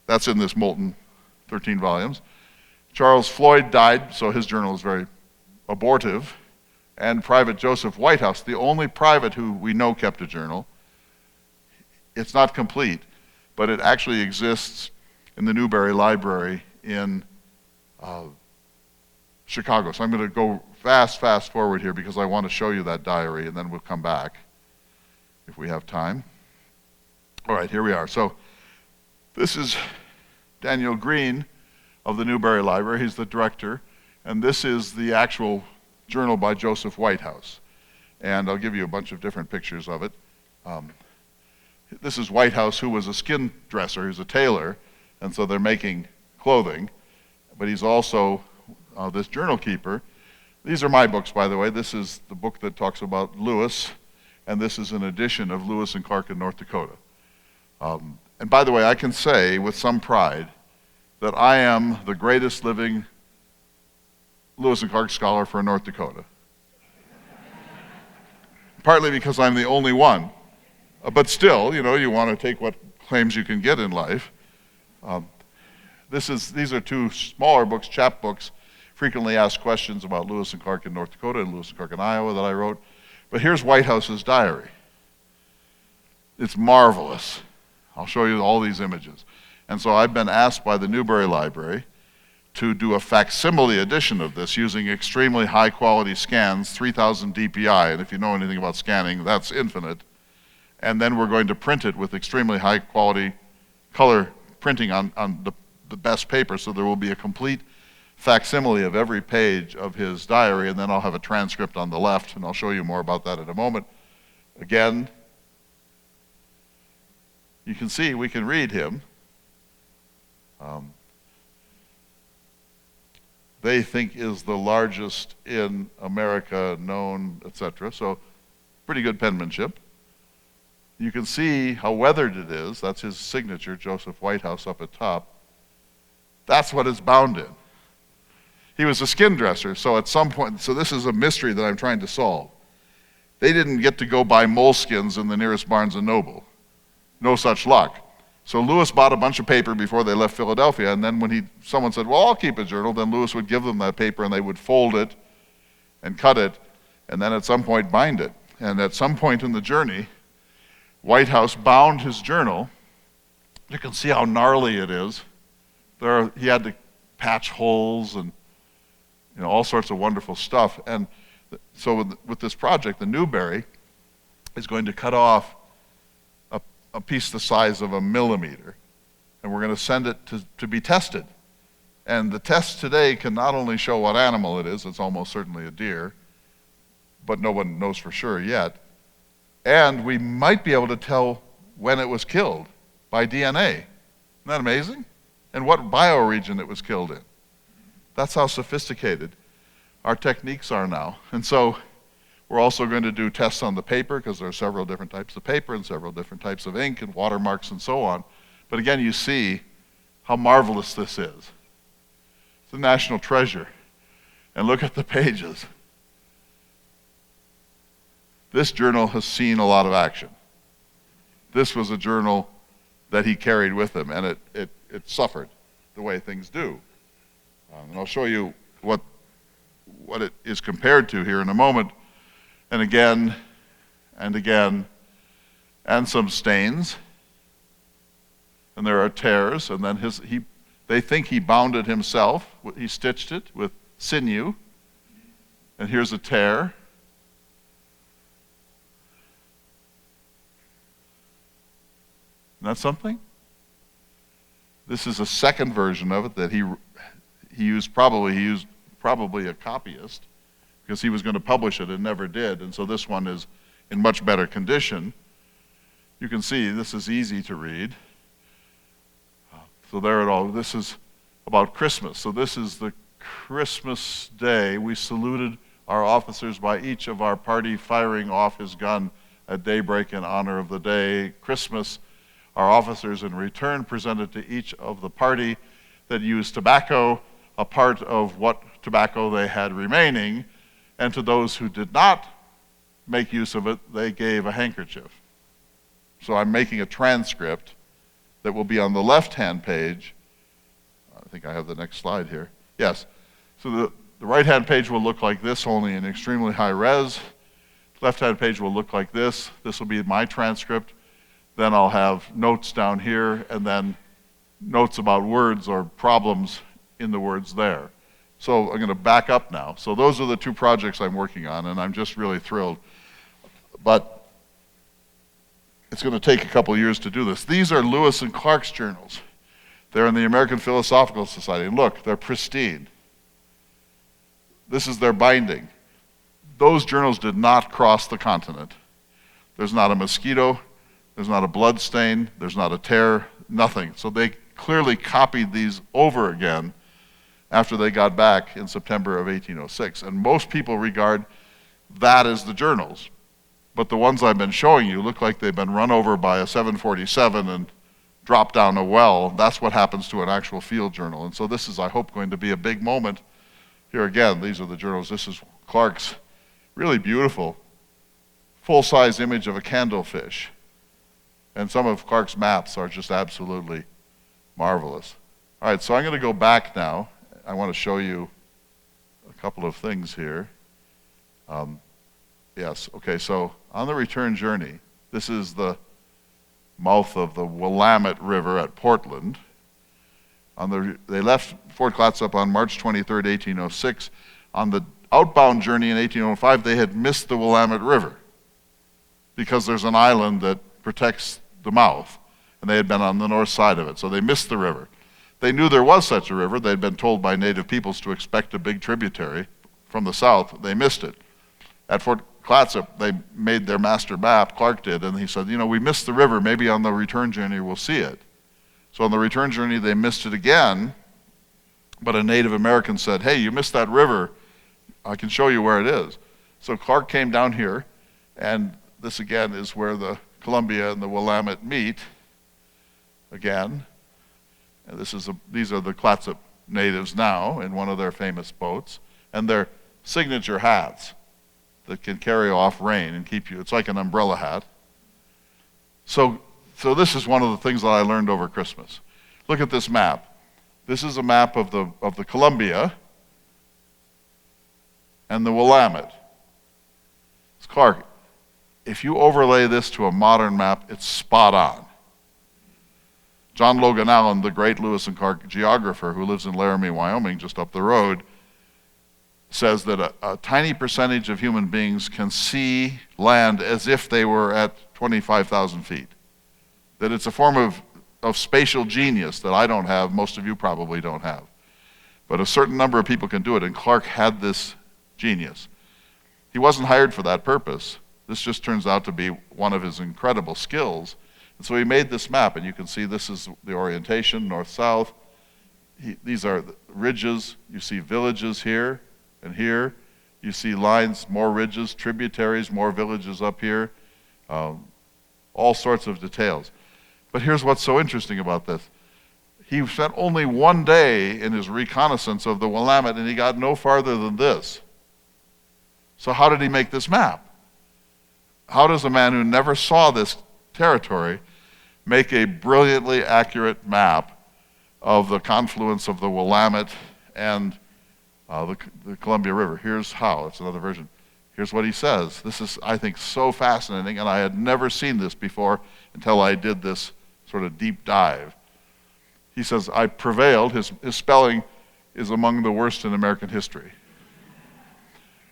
That's in this molten 13 volumes. Charles Floyd died, so his journal is very abortive. And Private Joseph Whitehouse, the only private who we know kept a journal. It's not complete, but it actually exists in the Newberry Library in Chicago. So I'm going to go fast forward here because I want to show you that diary, and then we'll come back if we have time. All right, here we are. So this is Daniel Green of the Newberry Library. He's the director, and this is the actual journal by Joseph Whitehouse. And I'll give you a bunch of different pictures of it. This is Whitehouse, who was a skin dresser. He's a tailor, and so they're making clothing. But he's also this journal keeper. These are my books, by the way. This is the book that talks about Lewis, and this is an edition of Lewis and Clark in North Dakota. And by the way, I can say with some pride that I am the greatest living Lewis and Clark scholar for North Dakota. Partly because I'm the only one. But still, you know, you want to take what claims you can get in life. These are 2 smaller books, chapbooks, frequently asked questions about Lewis and Clark in North Dakota and Lewis and Clark in Iowa that I wrote. But here's Whitehouse's diary. It's marvelous. I'll show you all these images. And so I've been asked by the Newberry Library to do a facsimile edition of this using extremely high quality scans, 3000 DPI, and if you know anything about scanning, that's infinite. And then we're going to print it with extremely high quality color printing on the best paper, so there will be a complete facsimile of every page of his diary, and then I'll have a transcript on the left, and I'll show you more about that in a moment. Again, you can see we can read him. They think is the largest in America known, etc. So pretty good penmanship. You can see how weathered it is. That's his signature, Joseph Whitehouse, up at top. That's what it's bound in. He was a skin dresser, so at some point, so this is a mystery that I'm trying to solve. They didn't get to go buy moleskins in the nearest Barnes & Noble. No such luck. So Lewis bought a bunch of paper before they left Philadelphia, and then when someone said, well, I'll keep a journal, then Lewis would give them that paper, and they would fold it and cut it, and then at some point bind it. And at some point in the journey, Whitehouse bound his journal. You can see how gnarly it is. He had to patch holes and all sorts of wonderful stuff. And So with this project, the Newberry is going to cut off a piece the size of 1 millimeter, and we're going to send it to be tested. And the test today can not only show what animal it is, it's almost certainly a deer, but no one knows for sure yet. And we might be able to tell when it was killed by DNA. Isn't that amazing? And what bioregion it was killed in. That's how sophisticated our techniques are now. And so we're also going to do tests on the paper, because there are several different types of paper and several different types of ink and watermarks and so on. But again, you see how marvelous this is. It's a national treasure. And look at the pages. This journal has seen a lot of action. This was a journal that he carried with him, and it suffered the way things do. And I'll show you what it is compared to here in a moment. And again, and again, and some stains. And there are tears, and then they think he bound it himself. He stitched it with sinew. And here's a tear. Isn't that something? This is a second version of it that he used probably a copyist, because he was going to publish it and never did. And so this one is in much better condition. You can see this is easy to read. So there it all. This is about Christmas. So this is the Christmas day. We saluted our officers by each of our party firing off his gun at daybreak in honor of the day. Christmas, our officers in return presented to each of the party that used tobacco a part of what tobacco they had remaining, and to those who did not make use of it, they gave a handkerchief. So I'm making a transcript that will be on the left-hand page. I think I have the next slide here. Yes. So the right-hand page will look like this, only in extremely high res. Left-hand page will look like this. This will be my transcript. Then I'll have notes down here, and then notes about words or problems in the words there. So I'm going to back up now. So those are the two projects I'm working on, and I'm just really thrilled. But it's going to take a couple years to do this. These are Lewis and Clark's journals. They're in the American Philosophical Society. And look, they're pristine. This is their binding. Those journals did not cross the continent. There's not a mosquito, there's not a blood stain, there's not a tear, nothing. So they clearly copied these over again after they got back in September of 1806. And most people regard that as the journals. But the ones I've been showing you look like they've been run over by a 747 and dropped down a well. That's what happens to an actual field journal. And so this is, I hope, going to be a big moment. Here again, these are the journals. This is Clark's really beautiful full-size image of a candlefish. And some of Clark's maps are just absolutely marvelous. All right, so I'm going to go back now. I want to show you a couple of things here. Yes, okay, so on the return journey, this is the mouth of the Willamette River at Portland. They left Fort Clatsop on March 23rd, 1806. On the outbound journey in 1805, they had missed the Willamette River because there's an island that protects the mouth, and they had been on the north side of it, so they missed the river. They knew there was such a river. They'd been told by native peoples to expect a big tributary from the south. They missed it. At Fort Clatsop, they made their master map, Clark did, and he said, you know, we missed the river, maybe on the return journey we'll see it. So on the return journey, they missed it again, but a Native American said, hey, you missed that river, I can show you where it is. So Clark came down here, and this again is where the Columbia and the Willamette meet again. And these are the Clatsop natives now in one of their famous boats, and their signature hats that can carry off rain and keep you, it's like an umbrella hat. So this is one of the things that I learned over Christmas. Look at this map. This is a map of the Columbia and the Willamette. It's Clark, if you overlay this to a modern map, it's spot on. John Logan Allen, the great Lewis and Clark geographer who lives in Laramie, Wyoming, just up the road, says that a tiny percentage of human beings can see land as if they were at 25,000 feet. That it's a form of spatial genius that I don't have, most of you probably don't have. But a certain number of people can do it, and Clark had this genius. He wasn't hired for that purpose. This just turns out to be one of his incredible skills. And so he made this map, and you can see this is the orientation, north-south. These are the ridges. You see villages here and here. You see lines, more ridges, tributaries, more villages up here. All sorts of details. But here's what's so interesting about this. He spent only one day in his reconnaissance of the Willamette, and he got no farther than this. So how did he make this map? How does a man who never saw this territory make a brilliantly accurate map of the confluence of the Willamette and the Columbia River? Here's how. It's another version. Here's what he says. This is, I think, so fascinating, and I had never seen this before until I did this sort of deep dive. He says, I prevailed. His spelling is among the worst in American history.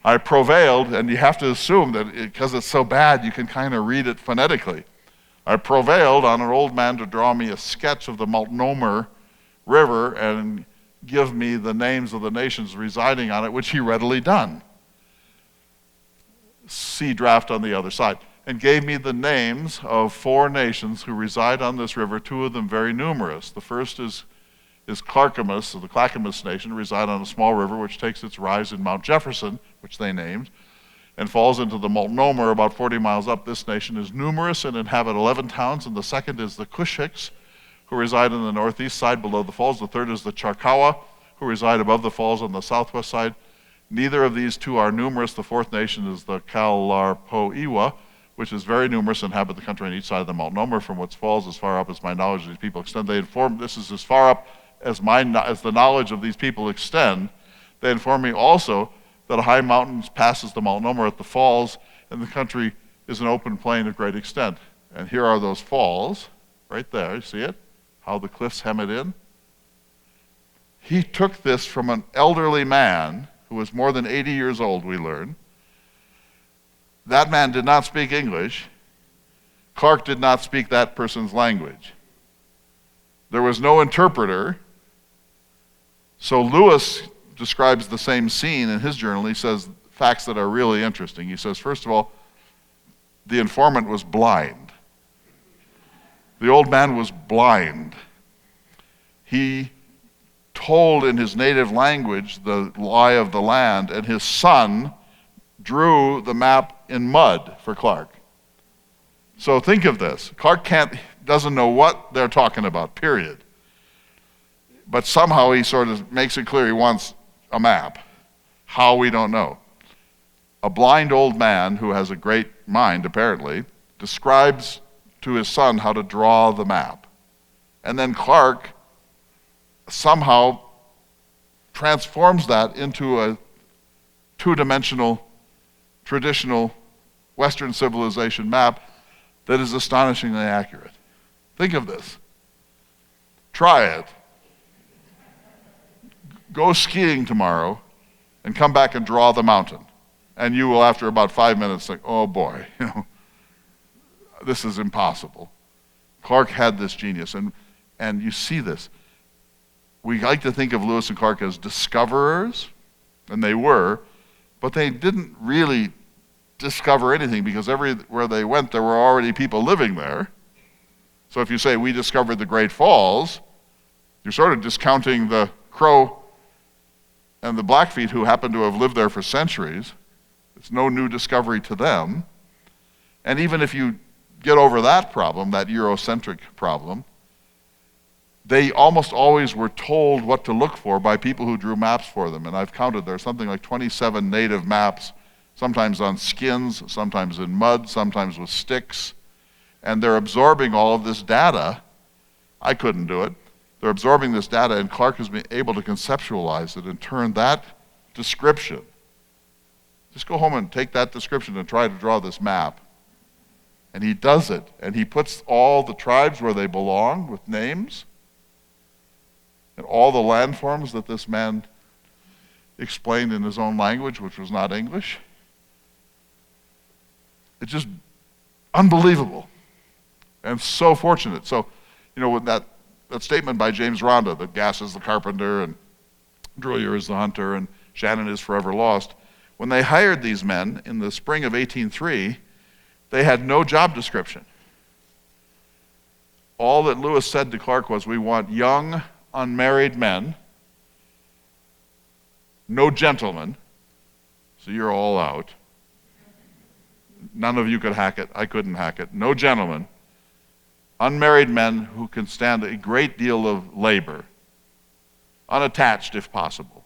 I prevailed, and you have to assume that because it's so bad, you can kind of read it phonetically. I prevailed on an old man to draw me a sketch of the Multnomah River and give me the names of the nations residing on it, which he readily done. See draft on the other side. And gave me the names of 4 nations who reside on this river, 2 of them very numerous. The first is Clackamas, the Clackamas Nation, reside on a small river which takes its rise in Mount Jefferson, which they named, and falls into the Multnomah about 40 miles up. This nation is numerous and inhabit 11 towns, and the second is the Cushics, who reside on the northeast side below the falls. The third is the Choctaw, who reside above the falls on the southwest side. Neither of these 2 are numerous. The fourth nation is the Kalarpoewa, which is very numerous and inhabit the country on each side of the Multnomah, from which falls as far up as my knowledge of these people extend. They inform, this is as far up as the knowledge of these people extend. They inform me also that a high mountain passes the Multnomah at the falls, and the country is an open plain of great extent. And here are those falls, right there, you see it? How the cliffs hem it in. He took this from an elderly man who was more than 80 years old, we learn. That man did not speak English. Clark did not speak that person's language. There was no interpreter. So Lewis describes the same scene in his journal. He says facts that are really interesting. He says, first of all, the informant was blind. The old man was blind. He told in his native language the lie of the land, and his son drew the map in mud for Clark. So think of this. Clark doesn't know what they're talking about, period. But somehow he sort of makes it clear he wants a map. How, we don't know. A blind old man who has a great mind, apparently, describes to his son how to draw the map. And then Clark somehow transforms that into a 2-dimensional, traditional Western civilization map that is astonishingly accurate. Think of this. Try it. Go skiing tomorrow and come back and draw the mountain. And you will, after about 5 minutes, think, oh boy, this is impossible. Clark had this genius, and you see this. We like to think of Lewis and Clark as discoverers, and they were, but they didn't really discover anything, because everywhere they went, there were already people living there. So if you say, we discovered the Great Falls, you're sort of discounting the Crow and the Blackfeet, who happen to have lived there for centuries. It's no new discovery to them. And even if you get over that problem, that Eurocentric problem, they almost always were told what to look for by people who drew maps for them. And I've counted, there's something like 27 native maps, sometimes on skins, sometimes in mud, sometimes with sticks. And they're absorbing all of this data. I couldn't do it. They're absorbing this data, and Clark has been able to conceptualize it and turn that description. Just go home and take that description and try to draw this map. And he does it. And he puts all the tribes where they belong with names, and all the landforms that this man, explained in his own language, which was not English. It's just unbelievable and so fortunate. So, with that statement by James Rhonda that gas is the carpenter and Drouillard is the hunter and Shannon is forever lost, when they hired these men in the spring of 1803, they had no job description. All that Lewis said to Clark was, we want young, unmarried men, no gentlemen, so you're all out. None of you could hack it. I couldn't hack it. No gentlemen. Unmarried men who can stand a great deal of labor, unattached if possible.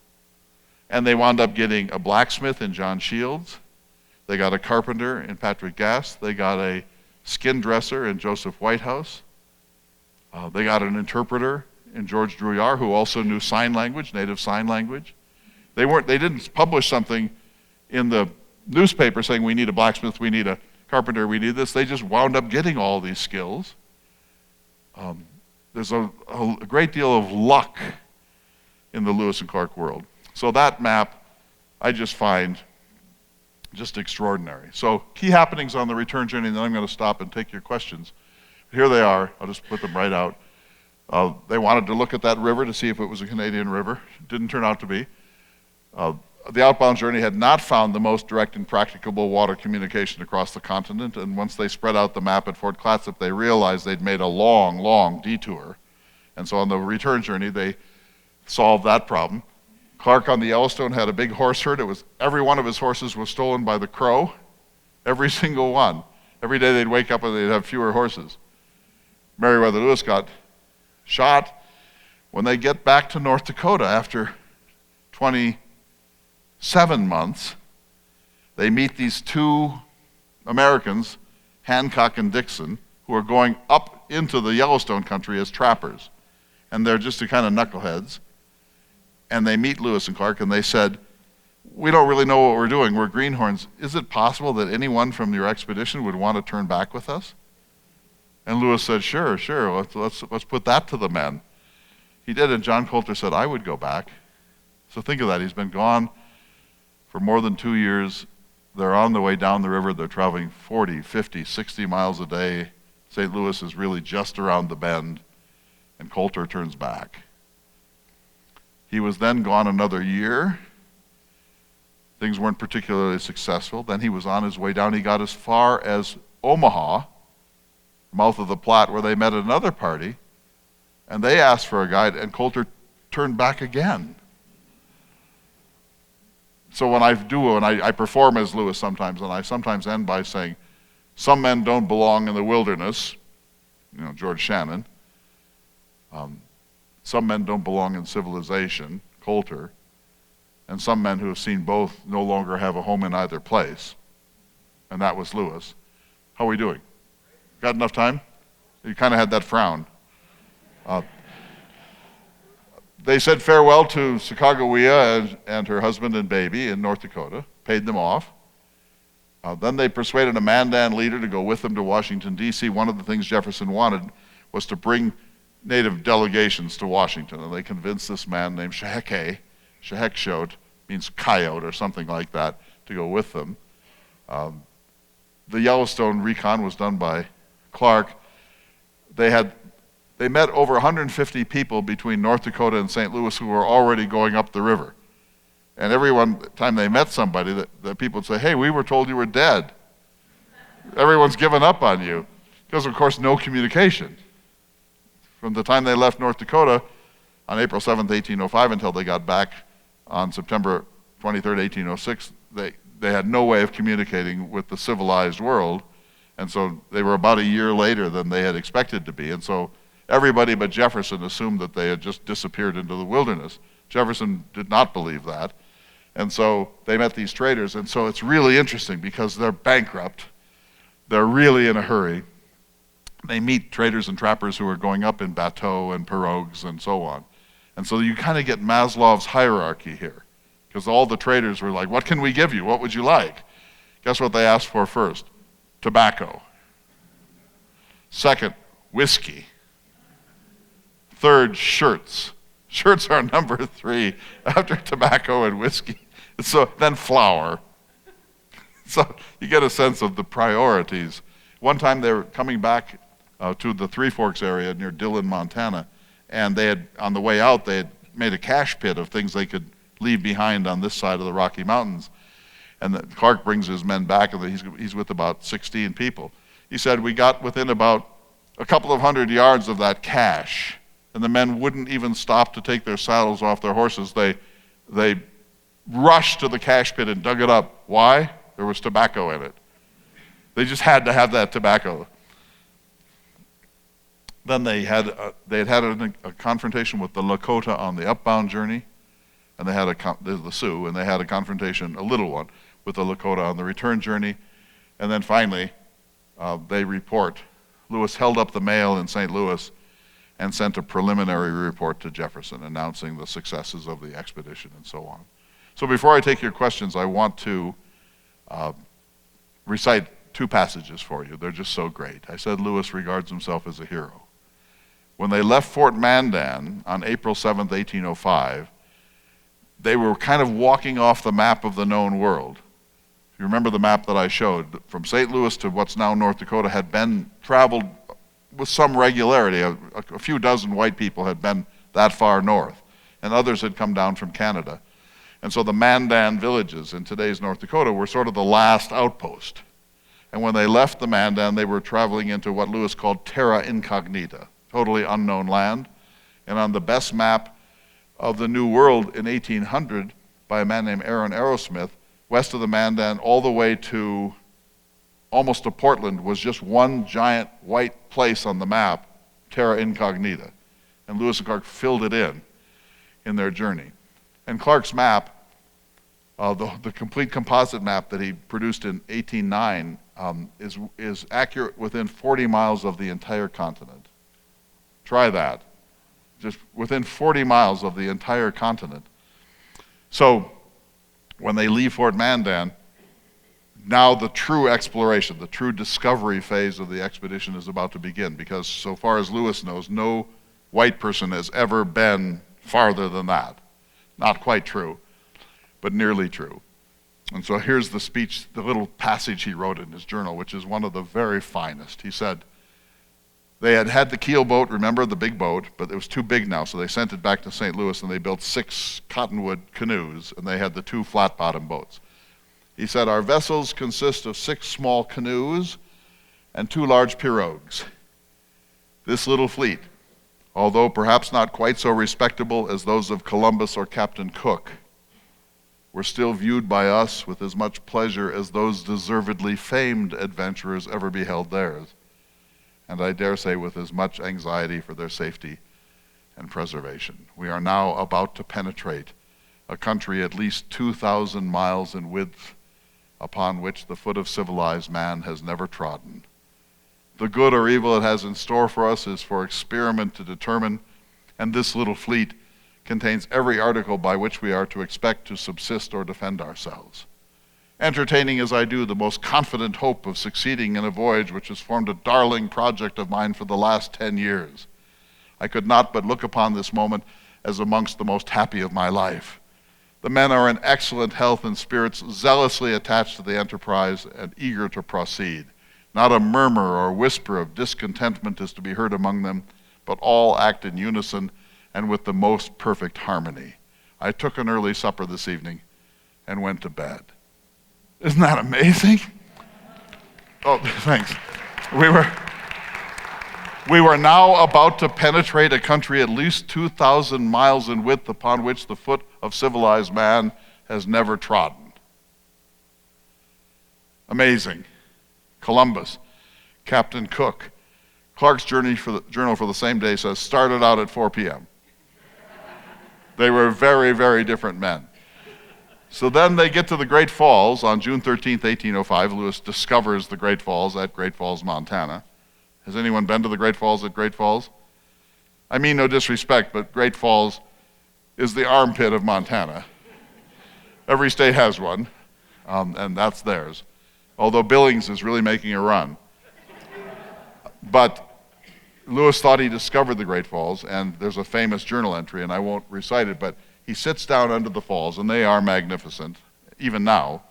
And they wound up getting a blacksmith in John Shields. They got a carpenter in Patrick Gass. They got a skin dresser in Joseph Whitehouse. They got an interpreter in George Drouillard, who also knew sign language, native sign language. They didn't publish something in the newspaper saying we need a blacksmith, we need a carpenter, we need this. They just wound up getting all these skills. There's a great deal of luck in the Lewis and Clark world. So that map I just find just extraordinary. So key happenings on the return journey, and then I'm going to stop and take your questions. Here they are. I'll just put them right out. They wanted to look at that river to see if it was a Canadian river. It didn't turn out to be. The outbound journey had not found the most direct and practicable water communication across the continent, and once they spread out the map at Fort Clatsop, they realized they'd made a long, long detour. And so on the return journey, they solved that problem. Clark on the Yellowstone had a big horse herd. Every one of his horses was stolen by the Crow, every single one. Every day they'd wake up and they'd have fewer horses. Meriwether Lewis got shot. When they get back to North Dakota after 27 months, they meet these two Americans, Hancock and Dixon, who are going up into the Yellowstone country as trappers. And they're just the kind of knuckleheads. And they meet Lewis and Clark, and they said, we don't really know what we're doing. We're greenhorns. Is it possible that anyone from your expedition would want to turn back with us? And Lewis said, sure. Let's put that to the men. He did, and John Coulter said, I would go back. So think of that. He's been gone for more than 2 years. They're on the way down the river. They're traveling 40, 50, 60 miles a day. St. Louis is really just around the bend, and Coulter turns back. He was then gone another year. Things weren't particularly successful. Then he was on his way down. He got as far as Omaha, mouth of the Platte, where they met another party, and they asked for a guide, and Coulter turned back again. So when I perform as Lewis sometimes, and I sometimes end by saying, some men don't belong in the wilderness, George Shannon. Some men don't belong in civilization, Coulter. And some men who have seen both no longer have a home in either place. And that was Lewis. How are we doing? Got enough time? You kind of had that frown. They said farewell to Sacagawea and her husband and baby in North Dakota, paid them off. Then they persuaded a Mandan leader to go with them to Washington, D.C. One of the things Jefferson wanted was to bring native delegations to Washington, and they convinced this man named Shehekshot, means coyote or something like that, to go with them. The Yellowstone recon was done by Clark. They met over 150 people between North Dakota and St. Louis who were already going up the river. And every time they met somebody, the people would say, hey, we were told you were dead. Everyone's given up on you. Because, of course, no communication. From the time they left North Dakota on April 7th, 1805, until they got back on September 23rd, 1806, they had no way of communicating with the civilized world. And so they were about a year later than they had expected to be. And so everybody but Jefferson assumed that they had just disappeared into the wilderness. Jefferson did not believe that. And so they met these traders. And so it's really interesting because they're bankrupt. They're really in a hurry. They meet traders and trappers who are going up in bateaux and pirogues and so on. And so you kind of get Maslow's hierarchy here, because all the traders were like, what can we give you? What would you like? Guess what they asked for first? Tobacco. Second, whiskey. Third, shirts. Shirts are number 3 after tobacco and whiskey. So then flour. So you get a sense of the priorities. One time they were coming back to the Three Forks area near Dillon, Montana, and they had, on the way out, they had made a cache pit of things they could leave behind on this side of the Rocky Mountains. And Clark brings his men back, and he's with about 16 people. He said, we got within about a couple of hundred yards of that cache, and the men wouldn't even stop to take their saddles off their horses. They rushed to the cache pit and dug it up. Why? There was tobacco in it. They just had to have that tobacco. Then they had a confrontation with the Lakota on the upbound journey, and they had the Sioux, and they had a confrontation, a little one, with the Lakota on the return journey. And then finally, they report. Lewis held up the mail in St. Louis and sent a preliminary report to Jefferson announcing the successes of the expedition and so on. So before I take your questions, I want to recite 2 passages for you. They're just so great. I said Lewis regards himself as a hero. When they left Fort Mandan on April 7th, 1805, they were kind of walking off the map of the known world. If you remember the map that I showed, from St. Louis to what's now North Dakota had been traveled with some regularity. A few dozen white people had been that far north, and others had come down from Canada. And so the Mandan villages in today's North Dakota were sort of the last outpost. And when they left the Mandan, they were traveling into what Lewis called terra incognita, totally unknown land. And on the best map of the New World in 1800 by a man named Aaron Arrowsmith, west of the Mandan all the way to almost to Portland was just one giant white place on the map, terra incognita. And Lewis and Clark filled it in their journey. And Clark's map, the complete composite map that he produced in 1809, is accurate within 40 miles of the entire continent. Try that. Just within 40 miles of the entire continent. So when they leave Fort Mandan, now the true exploration, the true discovery phase of the expedition is about to begin, because so far as Lewis knows, no white person has ever been farther than that. Not quite true, but nearly true. And so here's the speech, the little passage he wrote in his journal, which is one of the very finest. He said, they had the keel boat, remember, the big boat, but it was too big now, so they sent it back to St. Louis, and they built 6 cottonwood canoes, and they had the 2 flat-bottom boats. He said, our vessels consist of 6 small canoes and 2 large pirogues. This little fleet, although perhaps not quite so respectable as those of Columbus or Captain Cook, were still viewed by us with as much pleasure as those deservedly famed adventurers ever beheld theirs, and I dare say with as much anxiety for their safety and preservation. We are now about to penetrate a country at least 2,000 miles in width, upon which the foot of civilized man has never trodden. The good or evil it has in store for us is for experiment to determine, and this little fleet contains every article by which we are to expect to subsist or defend ourselves. Entertaining as I do the most confident hope of succeeding in a voyage which has formed a darling project of mine for the last 10 years, I could not but look upon this moment as amongst the most happy of my life. The men are in excellent health and spirits, zealously attached to the enterprise and eager to proceed. Not a murmur or whisper of discontentment is to be heard among them, but all act in unison and with the most perfect harmony. I took an early supper this evening and went to bed. Isn't that amazing? Oh, thanks. We were now about to penetrate a country at least 2,000 miles in width upon which the foot of civilized man has never trodden. Amazing. Columbus, Captain Cook. Clark's journal for the same day says, started out at 4 p.m. They were very, very different men. So then they get to the Great Falls on June 13th, 1805. Lewis discovers the Great Falls at Great Falls, Montana. Has anyone been to the Great Falls at Great Falls? I mean no disrespect, but Great Falls is the armpit of Montana. Every state has one, and that's theirs. Although Billings is really making a run. But Lewis thought he discovered the Great Falls, and there's a famous journal entry, and I won't recite it, but he sits down under the falls, and they are magnificent, even now,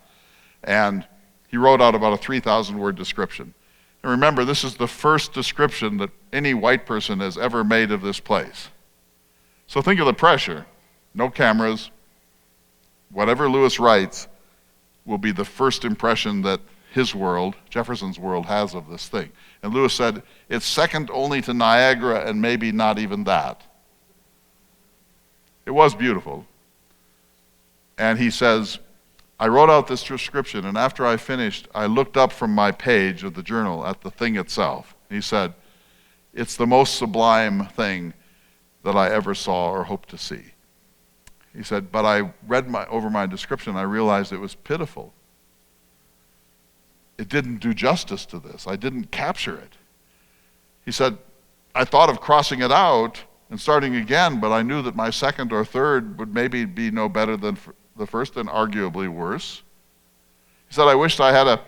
and he wrote out about a 3,000-word description. And remember, this is the first description that any white person has ever made of this place. So think of the pressure. No cameras. Whatever Lewis writes will be the first impression that his world, Jefferson's world, has of this thing. And Lewis said, it's second only to Niagara and maybe not even that. It was beautiful. And he says, I wrote out this description, and after I finished, I looked up from my page of the journal at the thing itself. He said, it's the most sublime thing that I ever saw or hoped to see. He said, but I read over my description, I realized it was pitiful. It didn't do justice to this. I didn't capture it. He said, I thought of crossing it out and starting again, but I knew that my second or third would maybe be no better than the first and arguably worse. He said, I wished I had a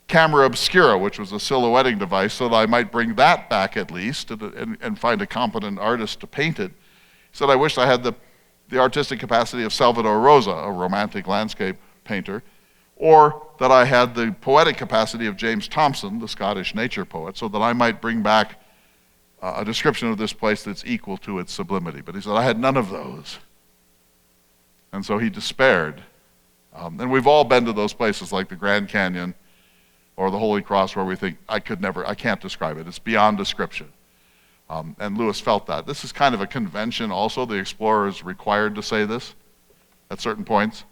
camera obscura, which was a silhouetting device, so that I might bring that back at least and find a competent artist to paint it. He said, I wished I had the artistic capacity of Salvador Rosa, a romantic landscape painter, or that I had the poetic capacity of James Thomson, the Scottish nature poet, so that I might bring back a description of this place that's equal to its sublimity. But he said, I had none of those. And so he despaired. And we've all been to those places like the Grand Canyon or the Holy Cross where we think, I can't describe it. It's beyond description. And Lewis felt that. This is kind of a convention also. The explorer is required to say this at certain points.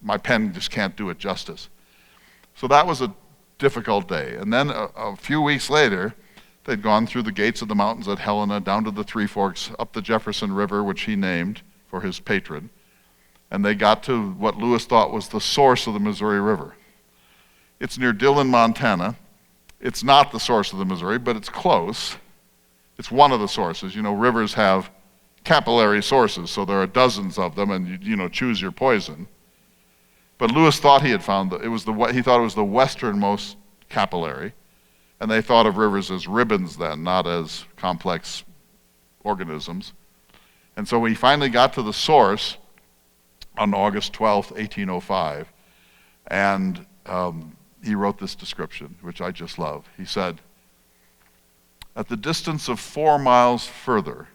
My pen just can't do it justice. So that was a difficult day. And then a few weeks later, they'd gone through the gates of the mountains at Helena, down to the Three Forks, up the Jefferson River, which he named for his patron. And they got to what Lewis thought was the source of the Missouri River. It's near Dillon, Montana. It's not the source of the Missouri, but it's close. It's one of the sources. You know, rivers have capillary sources, so there are dozens of them, and you choose your poison. But Lewis thought he had found he thought it was the westernmost capillary, and they thought of rivers as ribbons then, not as complex organisms. And so he finally got to the source on August 12th, 1805, and he wrote this description, which I just love. He said, at the distance of 4 miles further,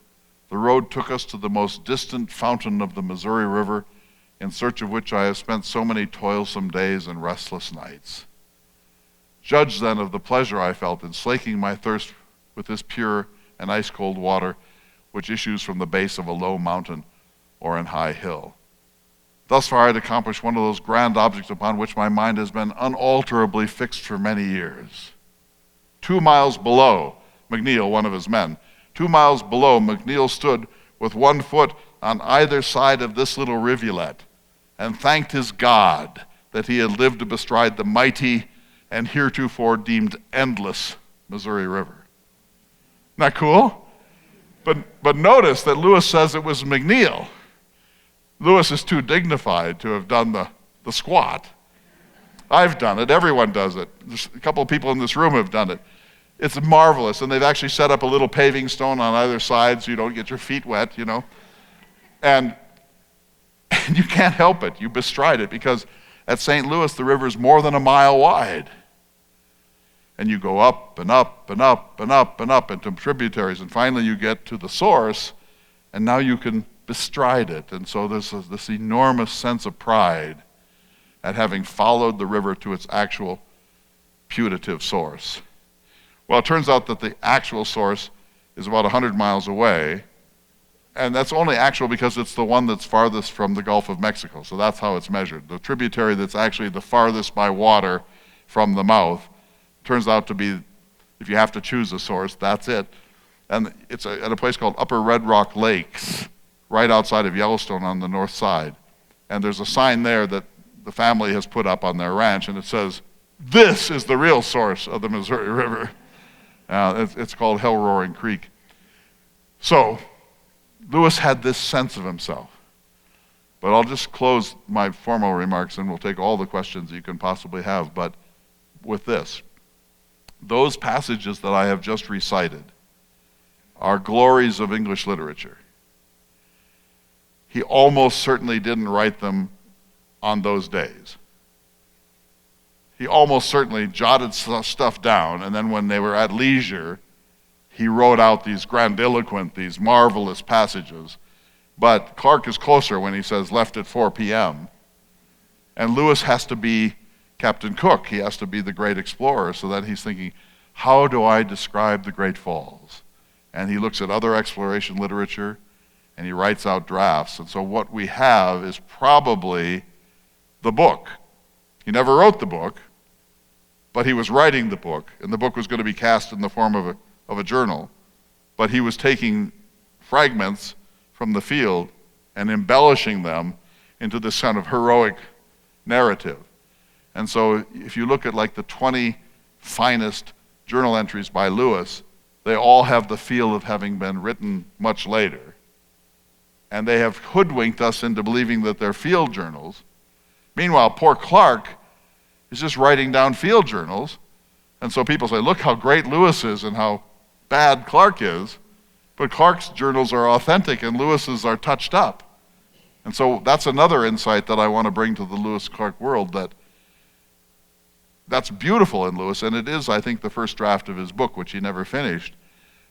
the road took us to the most distant fountain of the Missouri River, in search of which I have spent so many toilsome days and restless nights. Judge then of the pleasure I felt in slaking my thirst with this pure and ice-cold water which issues from the base of a low mountain or an high hill. Thus far I had accomplished one of those grand objects upon which my mind has been unalterably fixed for many years. 2 miles below, McNeil, one of his men, 2 miles below, McNeil stood with 1 foot on either side of this little rivulet and thanked his God that he had lived to bestride the mighty and heretofore deemed endless Missouri River. Isn't that cool? But notice that Lewis says it was McNeil. Lewis is too dignified to have done the squat. I've done it. Everyone does it. There's a couple of people in this room have done it. It's marvelous, and they've actually set up a little paving stone on either side so you don't get your feet wet, And you can't help it. You bestride it because at St. Louis, the river is more than a mile wide. And you go up and up and up and up and up into tributaries, and finally you get to the source, and now you can bestride it. And so there's this enormous sense of pride at having followed the river to its actual putative source. Well, it turns out that the actual source is about 100 miles away, and that's only actual because it's the one that's farthest from the Gulf of Mexico, so that's how it's measured. The tributary that's actually the farthest by water from the mouth turns out to be, if you have to choose a source, that's it. And it's at a place called Upper Red Rock Lakes, right outside of Yellowstone on the north side. And there's a sign there that the family has put up on their ranch, and it says, "This is the real source of the Missouri River." It's called Hell Roaring Creek. So, Lewis had this sense of himself. But I'll just close my formal remarks, and we'll take all the questions you can possibly have, but with this. Those passages that I have just recited are glories of English literature. He almost certainly didn't write them on those days. He almost certainly jotted stuff down, and then when they were at leisure, he wrote out these grandiloquent, these marvelous passages. But Clark is closer when he says left at 4 p.m. And Lewis has to be Captain Cook. He has to be the great explorer, so that he's thinking, how do I describe the Great Falls? And he looks at other exploration literature, and he writes out drafts. And so what we have is probably the book. He never wrote the book, but he was writing the book, and the book was going to be cast in the form of a journal. But he was taking fragments from the field and embellishing them into this kind of heroic narrative. And so if you look at like the 20 finest journal entries by Lewis, they all have the feel of having been written much later. And they have hoodwinked us into believing that they're field journals. Meanwhile, poor Clark is just writing down field journals. And so people say, look how great Lewis is and how bad Clark is. But Clark's journals are authentic and Lewis's are touched up. And so that's another insight that I want to bring to the Lewis-Clark world, that's beautiful in Lewis, and it is, I think, the first draft of his book, which he never finished.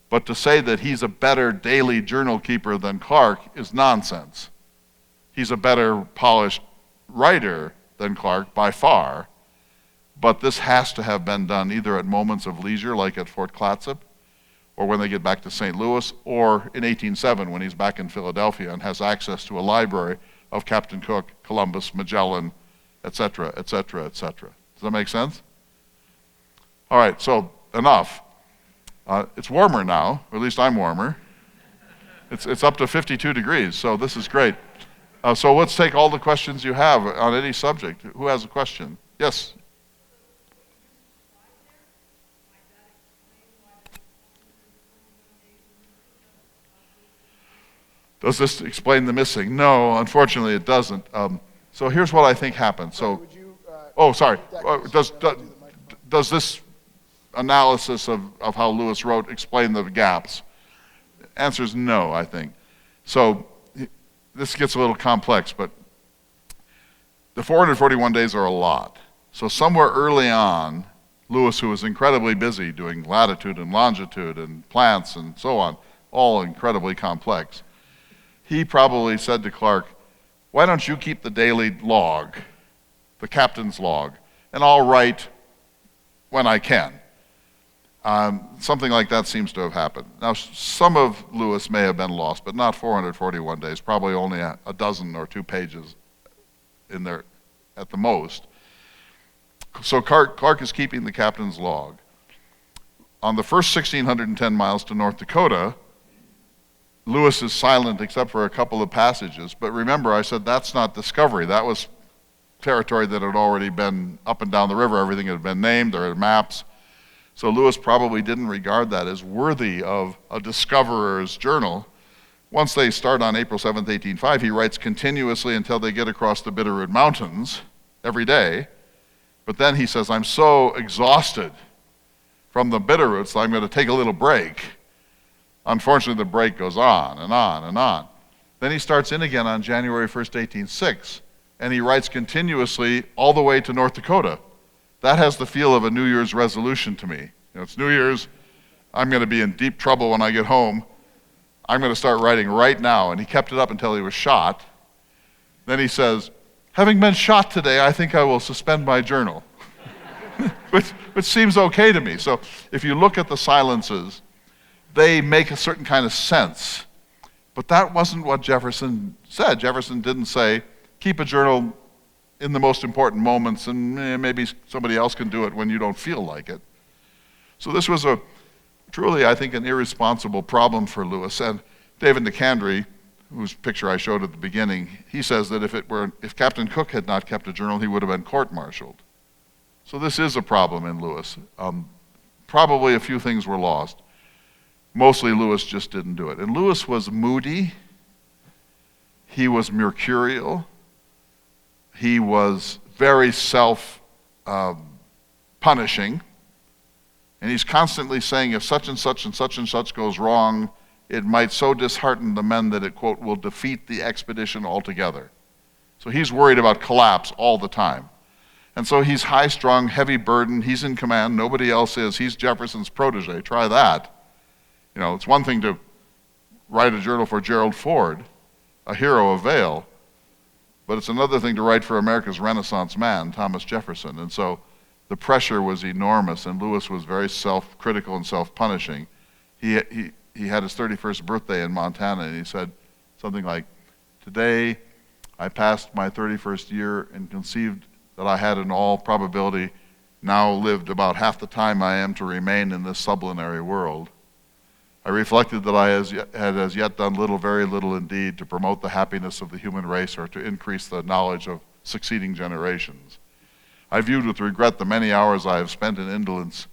But to say that he's a better daily journal keeper than Clark is nonsense. He's a better polished writer than Clark by far, but this has to have been done either at moments of leisure, like at Fort Clatsop, or when they get back to St. Louis, or in 1807 when he's back in Philadelphia and has access to a library of Captain Cook, Columbus, Magellan, etc., etc., etc. Does that make sense? All right, so enough. It's warmer now, or at least I'm warmer. It's up to 52 degrees, so this is great. So let's take all the questions you have on any subject. Who has a question? Yes? Does this explain the missing? No, unfortunately it doesn't. So here's what I think happened. So, does this analysis of how Lewis wrote explain the gaps? Answer is no, I think. So this gets a little complex, but the 441 days are a lot. So somewhere early on, Lewis, who was incredibly busy doing latitude and longitude and plants and so on, all incredibly complex, he probably said to Clark, why don't you keep the daily log, the captain's log, and I'll write when I can. Something like that seems to have happened. Now, some of Lewis may have been lost, but not 441 days, probably only a dozen or 2 pages in there at the most. So Clark is keeping the captain's log. On the first 1,610 miles to North Dakota, Lewis is silent except for a couple of passages. But remember, I said that's not discovery. That was territory that had already been up and down the river. Everything had been named. There are maps. So Lewis probably didn't regard that as worthy of a discoverer's journal. Once they start on April 7th, 1805, he writes continuously until they get across the Bitterroot Mountains every day. But then he says, I'm so exhausted from the Bitterroots that I'm going to take a little break. Unfortunately, the break goes on and on and on. Then he starts in again on January 1st, 1806, and he writes continuously all the way to North Dakota. That has the feel of a New Year's resolution to me. It's New Year's, I'm going to be in deep trouble when I get home. I'm going to start writing right now. And he kept it up until he was shot. Then he says, having been shot today, I think I will suspend my journal, which seems okay to me. So if you look at the silences, they make a certain kind of sense. But that wasn't what Jefferson said. Jefferson didn't say, keep a journal in the most important moments and maybe somebody else can do it when you don't feel like it. So this was truly, I think, an irresponsible problem for Lewis. And David Nicandry, whose picture I showed at the beginning, he says that if Captain Cook had not kept a journal, he would have been court-martialed. So this is a problem in Lewis. Probably a few things were lost. Mostly Lewis just didn't do it. And Lewis was moody. He was mercurial. He was very self-punishing. And he's constantly saying, if such and such and such and such goes wrong, it might so dishearten the men that it, quote, will defeat the expedition altogether. So he's worried about collapse all the time. And so he's high-strung, heavy burden, he's in command, nobody else is, he's Jefferson's protege, try that. You know, it's one thing to write a journal for Gerald Ford, a hero of Vail, but it's another thing to write for America's Renaissance man, Thomas Jefferson. And so the pressure was enormous, and Lewis was very self-critical and self-punishing. He had his 31st birthday in Montana, and he said something like, "Today I passed my 31st year and conceived that I had in all probability now lived about half the time I am to remain in this sublunary world. I reflected that I had as yet done little, very little indeed, to promote the happiness of the human race or to increase the knowledge of succeeding generations. I viewed with regret the many hours I have spent in indolence,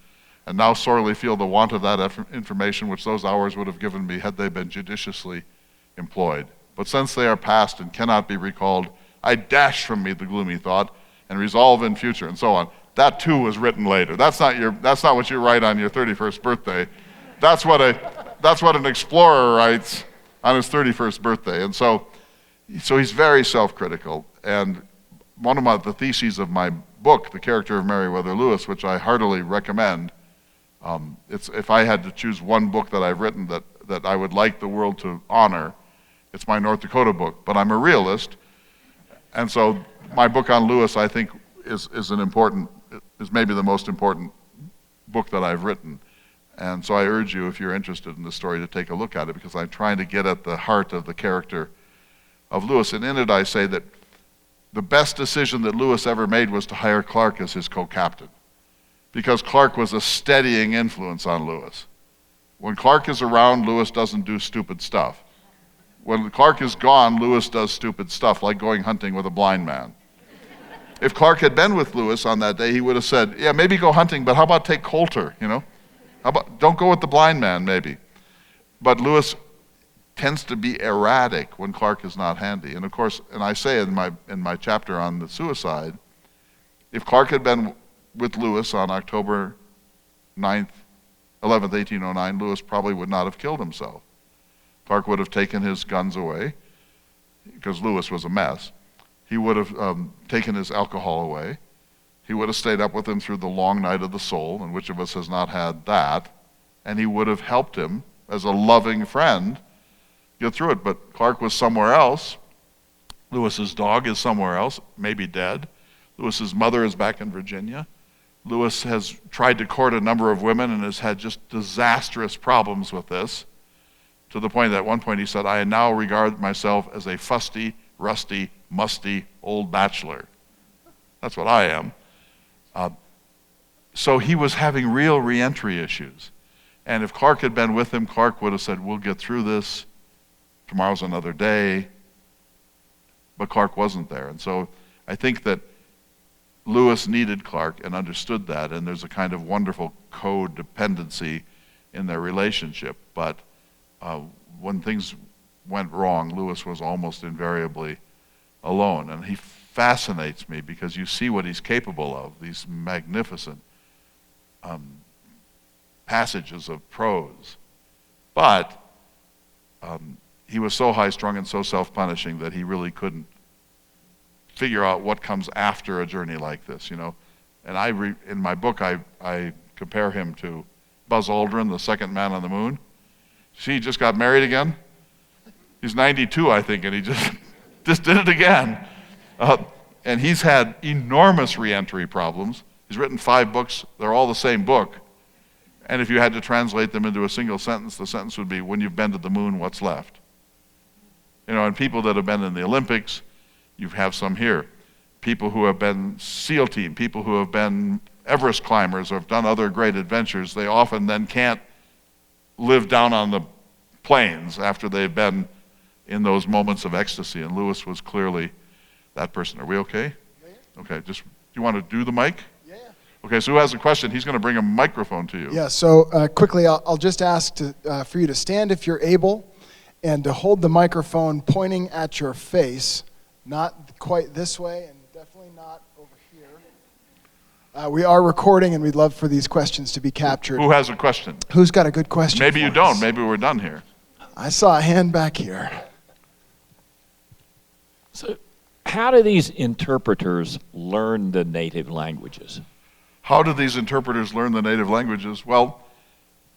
and now sorely feel the want of that information which those hours would have given me had they been judiciously employed. But since they are past and cannot be recalled, I dash from me the gloomy thought, and resolve in future," and so on. That too was written later. That's not what you write on your 31st birthday. That's what an explorer writes on his 31st birthday. And so he's very self-critical. And one of the theses of my book, The Character of Meriwether Lewis, which I heartily recommend, if I had to choose one book that I've written that I would like the world to honor, it's my North Dakota book. But I'm a realist, and so my book on Lewis, I think, is maybe the most important book that I've written. And so I urge you, if you're interested in the story, to take a look at it, because I'm trying to get at the heart of the character of Lewis. And in it I say that the best decision that Lewis ever made was to hire Clark as his co-captain, because Clark was a steadying influence on Lewis. When Clark is around, Lewis doesn't do stupid stuff. When Clark is gone, Lewis does stupid stuff, like going hunting with a blind man. If Clark had been with Lewis on that day, he would have said, "Yeah, maybe go hunting, but how about take Coulter, you know? Don't go with the blind man, maybe." But Lewis tends to be erratic when Clark is not handy. And of course, and I say in my chapter on the suicide, if Clark had been with Lewis on October 11th, 1809, Lewis probably would not have killed himself. Clark would have taken his guns away, because Lewis was a mess. He would have taken his alcohol away. He would have stayed up with him through the long night of the soul, and which of us has not had that? And he would have helped him as a loving friend get through it. But Clark was somewhere else. Lewis's dog is somewhere else, maybe dead. Lewis's mother is back in Virginia. Lewis has tried to court a number of women and has had just disastrous problems with this, to the point that at one point he said, "I now regard myself as a fusty, rusty, musty old bachelor." That's what I am. So he was having real reentry issues. And if Clark had been with him, Clark would have said, "We'll get through this. Tomorrow's another day." But Clark wasn't there. And so I think that Lewis needed Clark and understood that, and there's a kind of wonderful codependency in their relationship. But when things went wrong, Lewis was almost invariably alone. And he fascinates me because you see what he's capable of, these magnificent passages of prose. But he was so high-strung and so self-punishing that he really couldn't figure out what comes after a journey like this, you know. And in my book, I compare him to Buzz Aldrin, the second man on the moon. See, he just got married again. He's 92, I think, and he just did it again. And he's had enormous reentry problems. He's written 5 books. They're all the same book. And if you had to translate them into a single sentence, the sentence would be, "When you've been to the moon, what's left?" You know, and people that have been in the Olympics, you have some here. People who have been SEAL team, people who have been Everest climbers or have done other great adventures, they often then can't live down on the plains after they've been in those moments of ecstasy. And Lewis was clearly that person. Are we okay? Yeah. Okay, do you want to do the mic? Yeah. Okay, so who has a question? He's going to bring a microphone to you. Yeah, so quickly, I'll just ask for you to stand if you're able, and to hold the microphone pointing at your face, not quite this way, and definitely not over here. We are recording, and we'd love for these questions to be captured. Who has a question? Who's got a good question? Maybe you don't. Maybe we're done here. I saw a hand back here. So how do these interpreters learn the native languages? How do these interpreters learn the native languages? Well,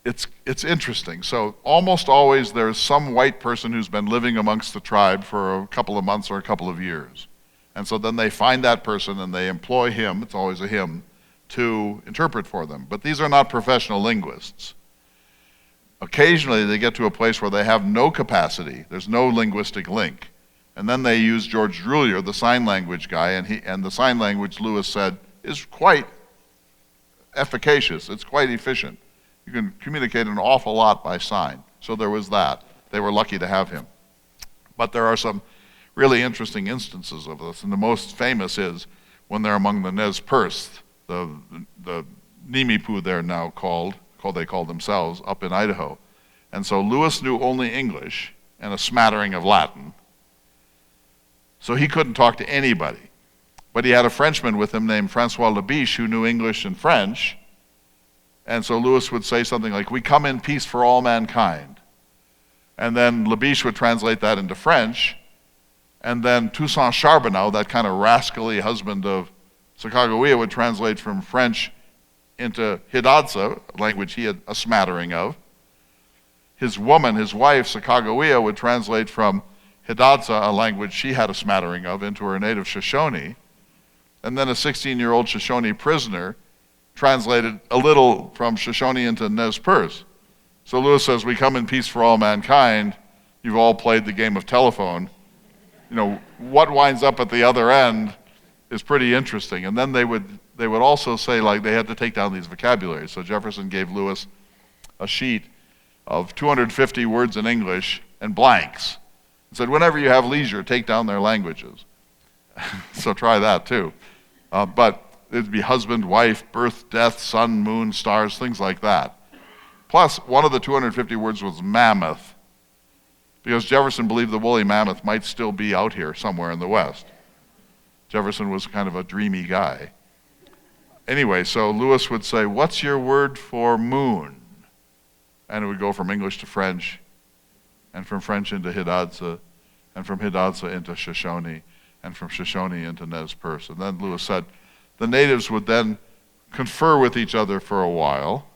it's interesting. So almost always there's some white person who's been living amongst the tribe for a couple of months or a couple of years. And so then they find that person and they employ him, it's always a him, to interpret for them. But these are not professional linguists. Occasionally they get to a place where they have no capacity, there's no linguistic link. And then they use George Drulier, the sign language guy, and the sign language, Lewis said, is quite efficacious, it's quite efficient. You can communicate an awful lot by sign. So there was that. They were lucky to have him. But there are some really interesting instances of this, and the most famous is when they're among the Nez Perce, the Nimipu they're now they call themselves, up in Idaho. And so Lewis knew only English and a smattering of Latin. So he couldn't talk to anybody. But he had a Frenchman with him named Francois Labiche who knew English and French. And so Lewis would say something like, "We come in peace for all mankind." And then Labiche would translate that into French. And then Toussaint Charbonneau, that kind of rascally husband of Sacagawea, would translate from French into Hidatsa, a language he had a smattering of. His woman, his wife, Sacagawea, would translate from Hidatsa, a language she had a smattering of, into her native Shoshone. And then a 16-year-old Shoshone prisoner translated a little from Shoshone into Nez Perce. So Lewis says, "We come in peace for all mankind." You've all played the game of telephone. You know, what winds up at the other end is pretty interesting. And then they would also say, like, they had to take down these vocabularies. So Jefferson gave Lewis a sheet of 250 words in English and blanks. And said, "Whenever you have leisure, take down their languages." So try that too. But it'd be husband, wife, birth, death, sun, moon, stars, things like that. Plus, one of the 250 words was mammoth, because Jefferson believed the woolly mammoth might still be out here somewhere in the West. Jefferson was kind of a dreamy guy. Anyway, so Lewis would say, "What's your word for moon?" And it would go from English to French, and from French into Hidatsa, and from Hidatsa into Shoshone, and from Shoshone into Nez Perce. And then Lewis said, the natives would then confer with each other for a while,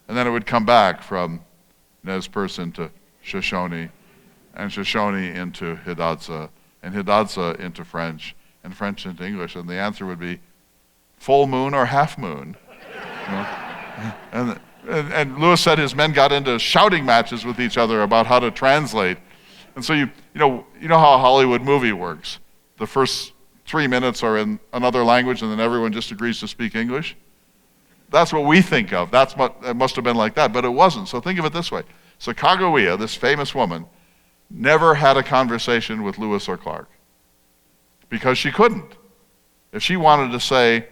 and then it would come back from Nez Perce into Shoshone, and Shoshone into Hidatsa, and Hidatsa into French, and French into English, and the answer would be full moon or half moon. You know? And Lewis said his men got into shouting matches with each other about how to translate. And so you know how a Hollywood movie works. The first 3 minutes are in another language, and then everyone just agrees to speak English. That's what we think of. It must have been like that, but it wasn't. So think of it this way. Sacagawea, this famous woman, never had a conversation with Lewis or Clark because she couldn't. If she wanted to say,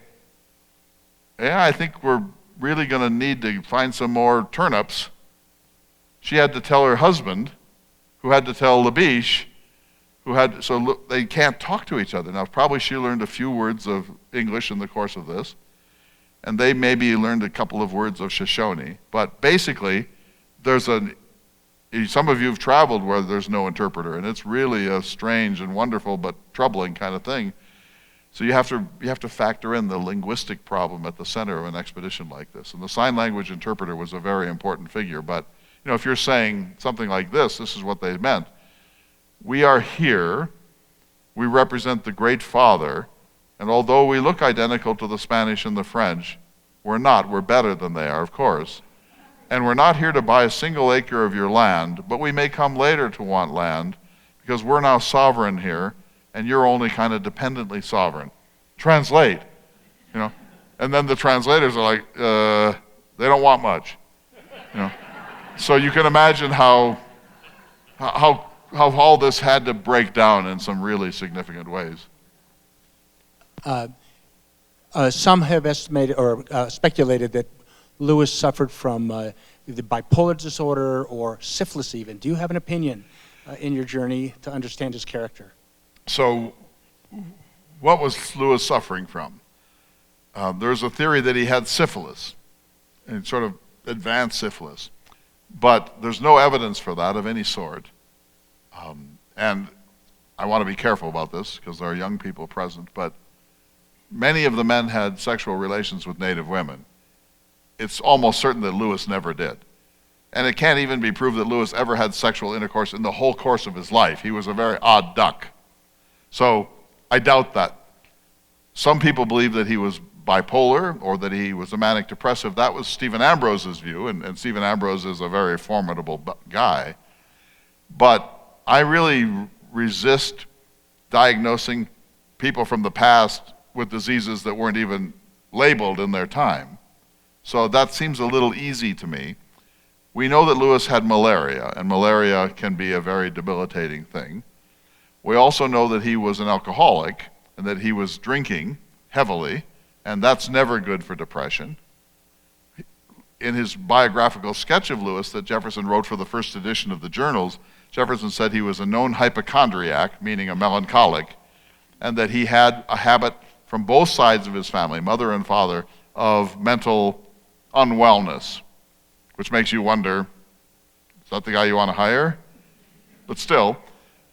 "Yeah, I think we're really going to need to find some more turnips," she had to tell her husband, who had to tell Labiche, so they can't talk to each other. Now, probably she learned a few words of English in the course of this, and they maybe learned a couple of words of Shoshone. But basically, some of you have traveled where there's no interpreter, and it's really a strange and wonderful but troubling kind of thing. So you have to factor in the linguistic problem at the center of an expedition like this. And the sign language interpreter was a very important figure. But if you're saying something like this is what they meant. We are here, we represent the Great Father, and although we look identical to the Spanish and the French, we're not. We're better than they are, of course. And we're not here to buy a single acre of your land, but we may come later to want land because we're now sovereign here, and you're only kind of dependently sovereign. Translate, And then the translators are like, they don't want much, So you can imagine how all this had to break down in some really significant ways. Some have estimated or speculated that Lewis suffered from the bipolar disorder or syphilis even. Do you have an opinion in your journey to understand his character? So what was Lewis suffering from? There's a theory that he had syphilis, and sort of advanced syphilis. But there's no evidence for that of any sort. And I want to be careful about this because there are young people present, but many of the men had sexual relations with Native women. It's almost certain that Lewis never did. And it can't even be proved that Lewis ever had sexual intercourse in the whole course of his life. He was a very odd duck. So I doubt that. Some people believe that he was bipolar or that he was a manic depressive. That was Stephen Ambrose's view, and Stephen Ambrose is a very formidable guy. But I really resist diagnosing people from the past with diseases that weren't even labeled in their time. So that seems a little easy to me. We know that Lewis had malaria, and malaria can be a very debilitating thing. We also know that he was an alcoholic and that he was drinking heavily, and that's never good for depression. In his biographical sketch of Lewis that Jefferson wrote for the first edition of the journals, Jefferson said he was a known hypochondriac, meaning a melancholic, and that he had a habit from both sides of his family, mother and father, of mental unwellness, which makes you wonder, is that the guy you want to hire? But still.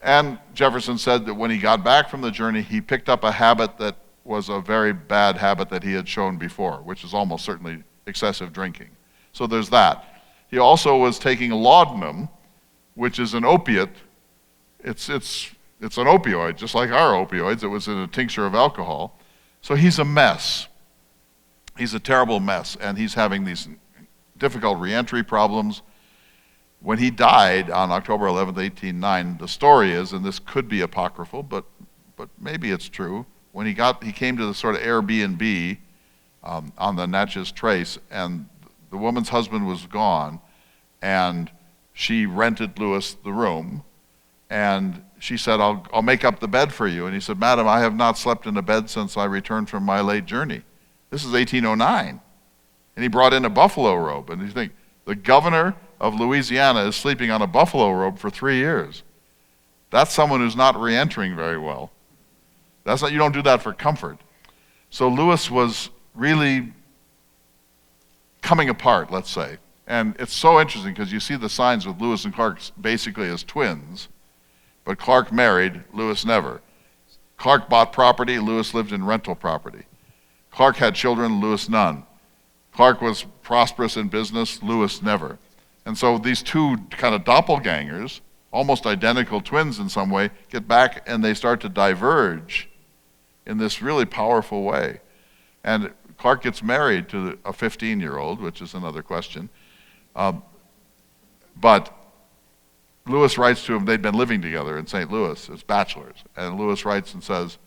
And Jefferson said that when he got back from the journey, he picked up a habit that was a very bad habit that he had shown before, which is almost certainly excessive drinking. So there's that. He also was taking laudanum, which is an opiate. It's an opioid, just like our opioids. It was in a tincture of alcohol. So he's a mess. He's a terrible mess, and he's having these difficult reentry problems. When he died on October 11th, 1809, the story is, and this could be apocryphal, but maybe it's true, when he came to the sort of Airbnb on the Natchez Trace, and the woman's husband was gone, and she rented Lewis the room, and she said, I'll make up the bed for you. And he said, Madam, I have not slept in a bed since I returned from my late journey. This is 1809. And he brought in a buffalo robe. And you think, the governor of Louisiana is sleeping on a buffalo robe for 3 years. That's someone who's not re-entering very well. You don't do that for comfort. So Lewis was really coming apart, let's say. And it's so interesting because you see the signs with Lewis and Clark basically as twins, but Clark married, Lewis never. Clark bought property, Lewis lived in rental property. Clark had children, Lewis none. Clark was prosperous in business, Lewis never. And so these two kind of doppelgangers, almost identical twins in some way, get back and they start to diverge in this really powerful way. And Clark gets married to a 15-year-old, which is another question. But Lewis writes to him, they'd been living together in St. Louis as bachelors. And Lewis writes and says,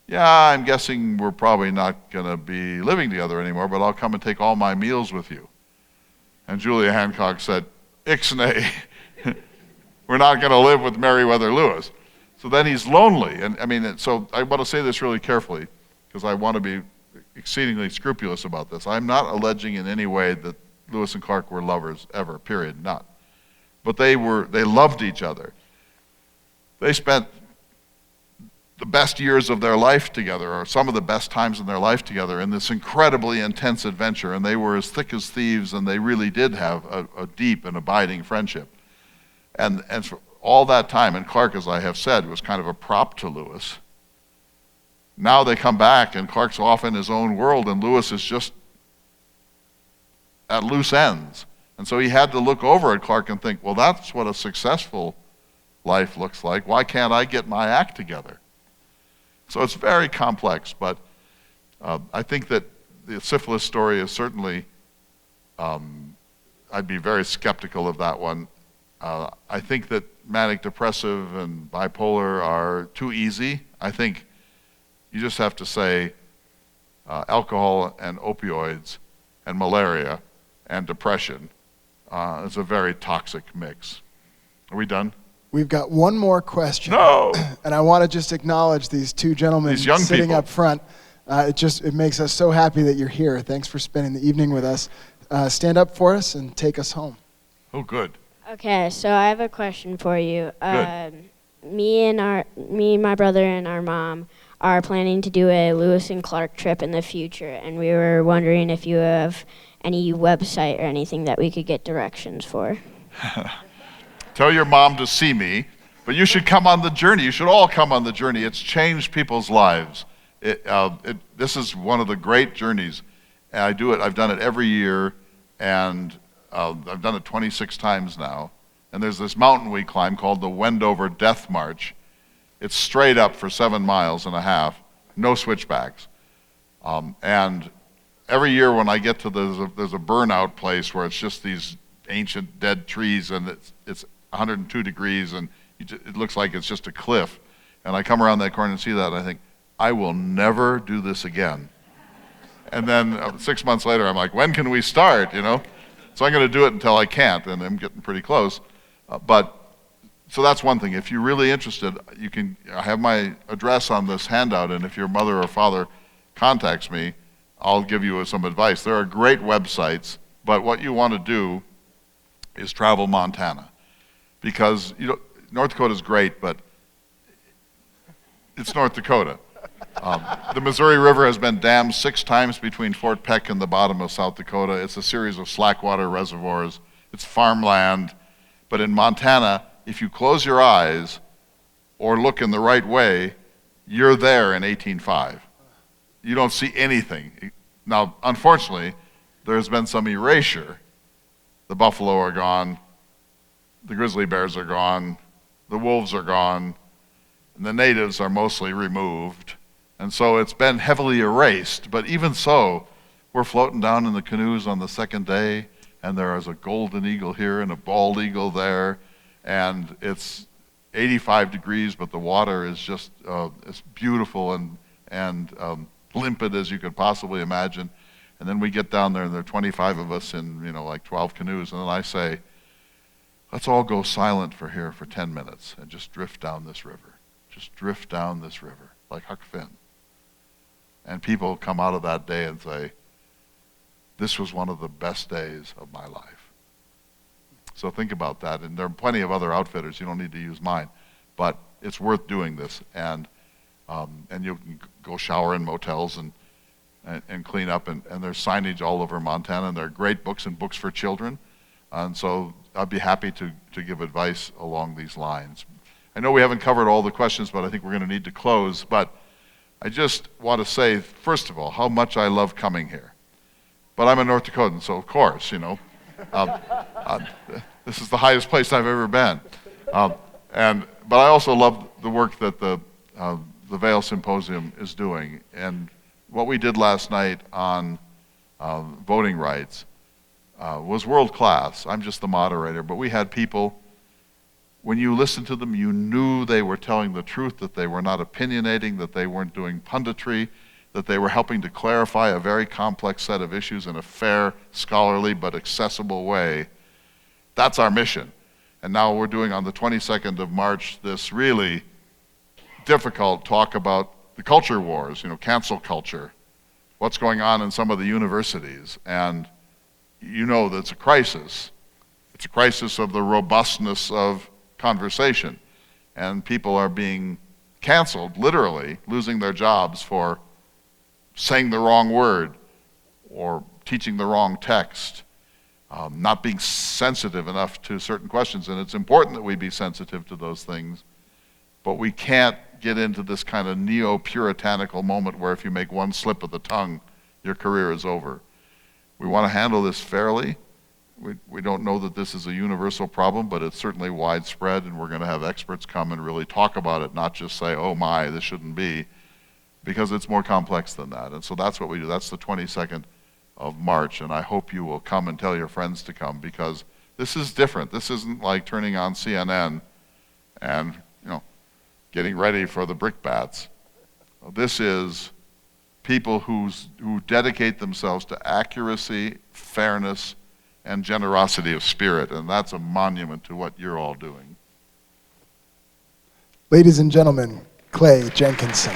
yeah, I'm guessing we're probably not going to be living together anymore, but I'll come and take all my meals with you. And Julia Hancock said, Ixnay, we're not going to live with Meriwether Lewis. So then he's lonely. And I mean, so I want to say this really carefully because I want to be exceedingly scrupulous about this. I'm not alleging in any way that Lewis and Clark were lovers ever, period, not. But they loved each other. They spent the best years of their life together, or some of the best times in their life together, in this incredibly intense adventure, and they were as thick as thieves, and they really did have a deep and abiding friendship. And for all that time, and Clark, as I have said, was kind of a prop to Lewis. Now they come back, and Clark's off in his own world, and Lewis is just at loose ends. And so he had to look over at Clark and think, well, that's what a successful life looks like. Why can't I get my act together? So it's very complex, but I think that the syphilis story is certainly, I'd be very skeptical of that one. I think that manic depressive and bipolar are too easy. I think you just have to say alcohol and opioids and malaria and depression is a very toxic mix. Are we done? We've got one more question. No! And I want to just acknowledge these two gentlemen These young sitting people. up front. It makes us so happy that you're here. Thanks for spending the evening with us. Stand up for us and take us home. Oh, good. Okay, so I have a question for you. Good. Me, my brother, and our mom are planning to do a Lewis and Clark trip in the future, and we were wondering if you have any website or anything that we could get directions for. Tell your mom to see me, but you should come on the journey. You should all come on the journey. It's changed people's lives. This is one of the great journeys. And I've done it every year, and I've done it 26 times now. And there's this mountain we climb called the Wendover Death March. It's straight up for 7.5 miles, no switchbacks. And every year when I get to there's a burnout place where it's just these ancient dead trees, and it's 102 degrees, and it looks like it's just a cliff. And I come around that corner and see that, and I think, I will never do this again. And then 6 months later, I'm like, when can we start, you know? So I'm going to do it until I can't, and I'm getting pretty close. So that's one thing. If you're really interested, I have my address on this handout, and if your mother or father contacts me, I'll give you some advice. There are great websites, but what you want to do is travel Montana. Because North Dakota is great, but it's North Dakota. The Missouri River has been dammed 6 times between Fort Peck and the bottom of South Dakota. It's a series of slackwater reservoirs. It's farmland. But in Montana, if you close your eyes or look in the right way, you're there in 1805. You don't see anything. Now, unfortunately, there's been some erasure. The buffalo are gone, the grizzly bears are gone, the wolves are gone, and the natives are mostly removed. And so it's been heavily erased, but even so, we're floating down in the canoes on the second day, and there is a golden eagle here and a bald eagle there, and it's 85 degrees, but the water is just it's beautiful and limpid as you could possibly imagine. And then we get down there, and there are 25 of us in like 12 canoes, and then I say, let's all go silent for 10 minutes and just drift down this river. Just drift down this river like Huck Finn. And people come out of that day and say, this was one of the best days of my life. So think about that. And there are plenty of other outfitters. You don't need to use mine. But it's worth doing this. And you can go shower in motels and clean up. And there's signage all over Montana. And there are great books and books for children. And so I'd be happy to give advice along these lines. I know we haven't covered all the questions, but I think we're going to need to close. But I just want to say, first of all, how much I love coming here. But I'm a North Dakotan, so of course, this is the highest place I've ever been. But I also love the work that the Vail Symposium is doing. And what we did last night on voting rights was world class. I'm just the moderator, but we had people. When you listened to them, you knew they were telling the truth, that they were not opinionating, that they weren't doing punditry, that they were helping to clarify a very complex set of issues in a fair, scholarly, but accessible way. That's our mission. And now we're doing on the 22nd of March this really difficult talk about the culture wars, cancel culture, what's going on in some of the universities. And that's a crisis. It's a crisis of the robustness of conversation, and people are being canceled, literally losing their jobs for saying the wrong word or teaching the wrong text, not being sensitive enough to certain questions. And it's important that we be sensitive to those things, but we can't get into this kind of neo-puritanical moment where if you make one slip of the tongue, your career is over. We want to handle this fairly. We don't know that this is a universal problem, but it's certainly widespread, and we're going to have experts come and really talk about it, not just say, oh my, this shouldn't be, because it's more complex than that. And so that's what we do. That's the 22nd of March, and I hope you will come and tell your friends to come, because this is different. This isn't like turning on CNN and getting ready for the brickbats. This is people who dedicate themselves to accuracy, fairness, and generosity of spirit, and that's a monument to what you're all doing. Ladies and gentlemen, Clay Jenkinson.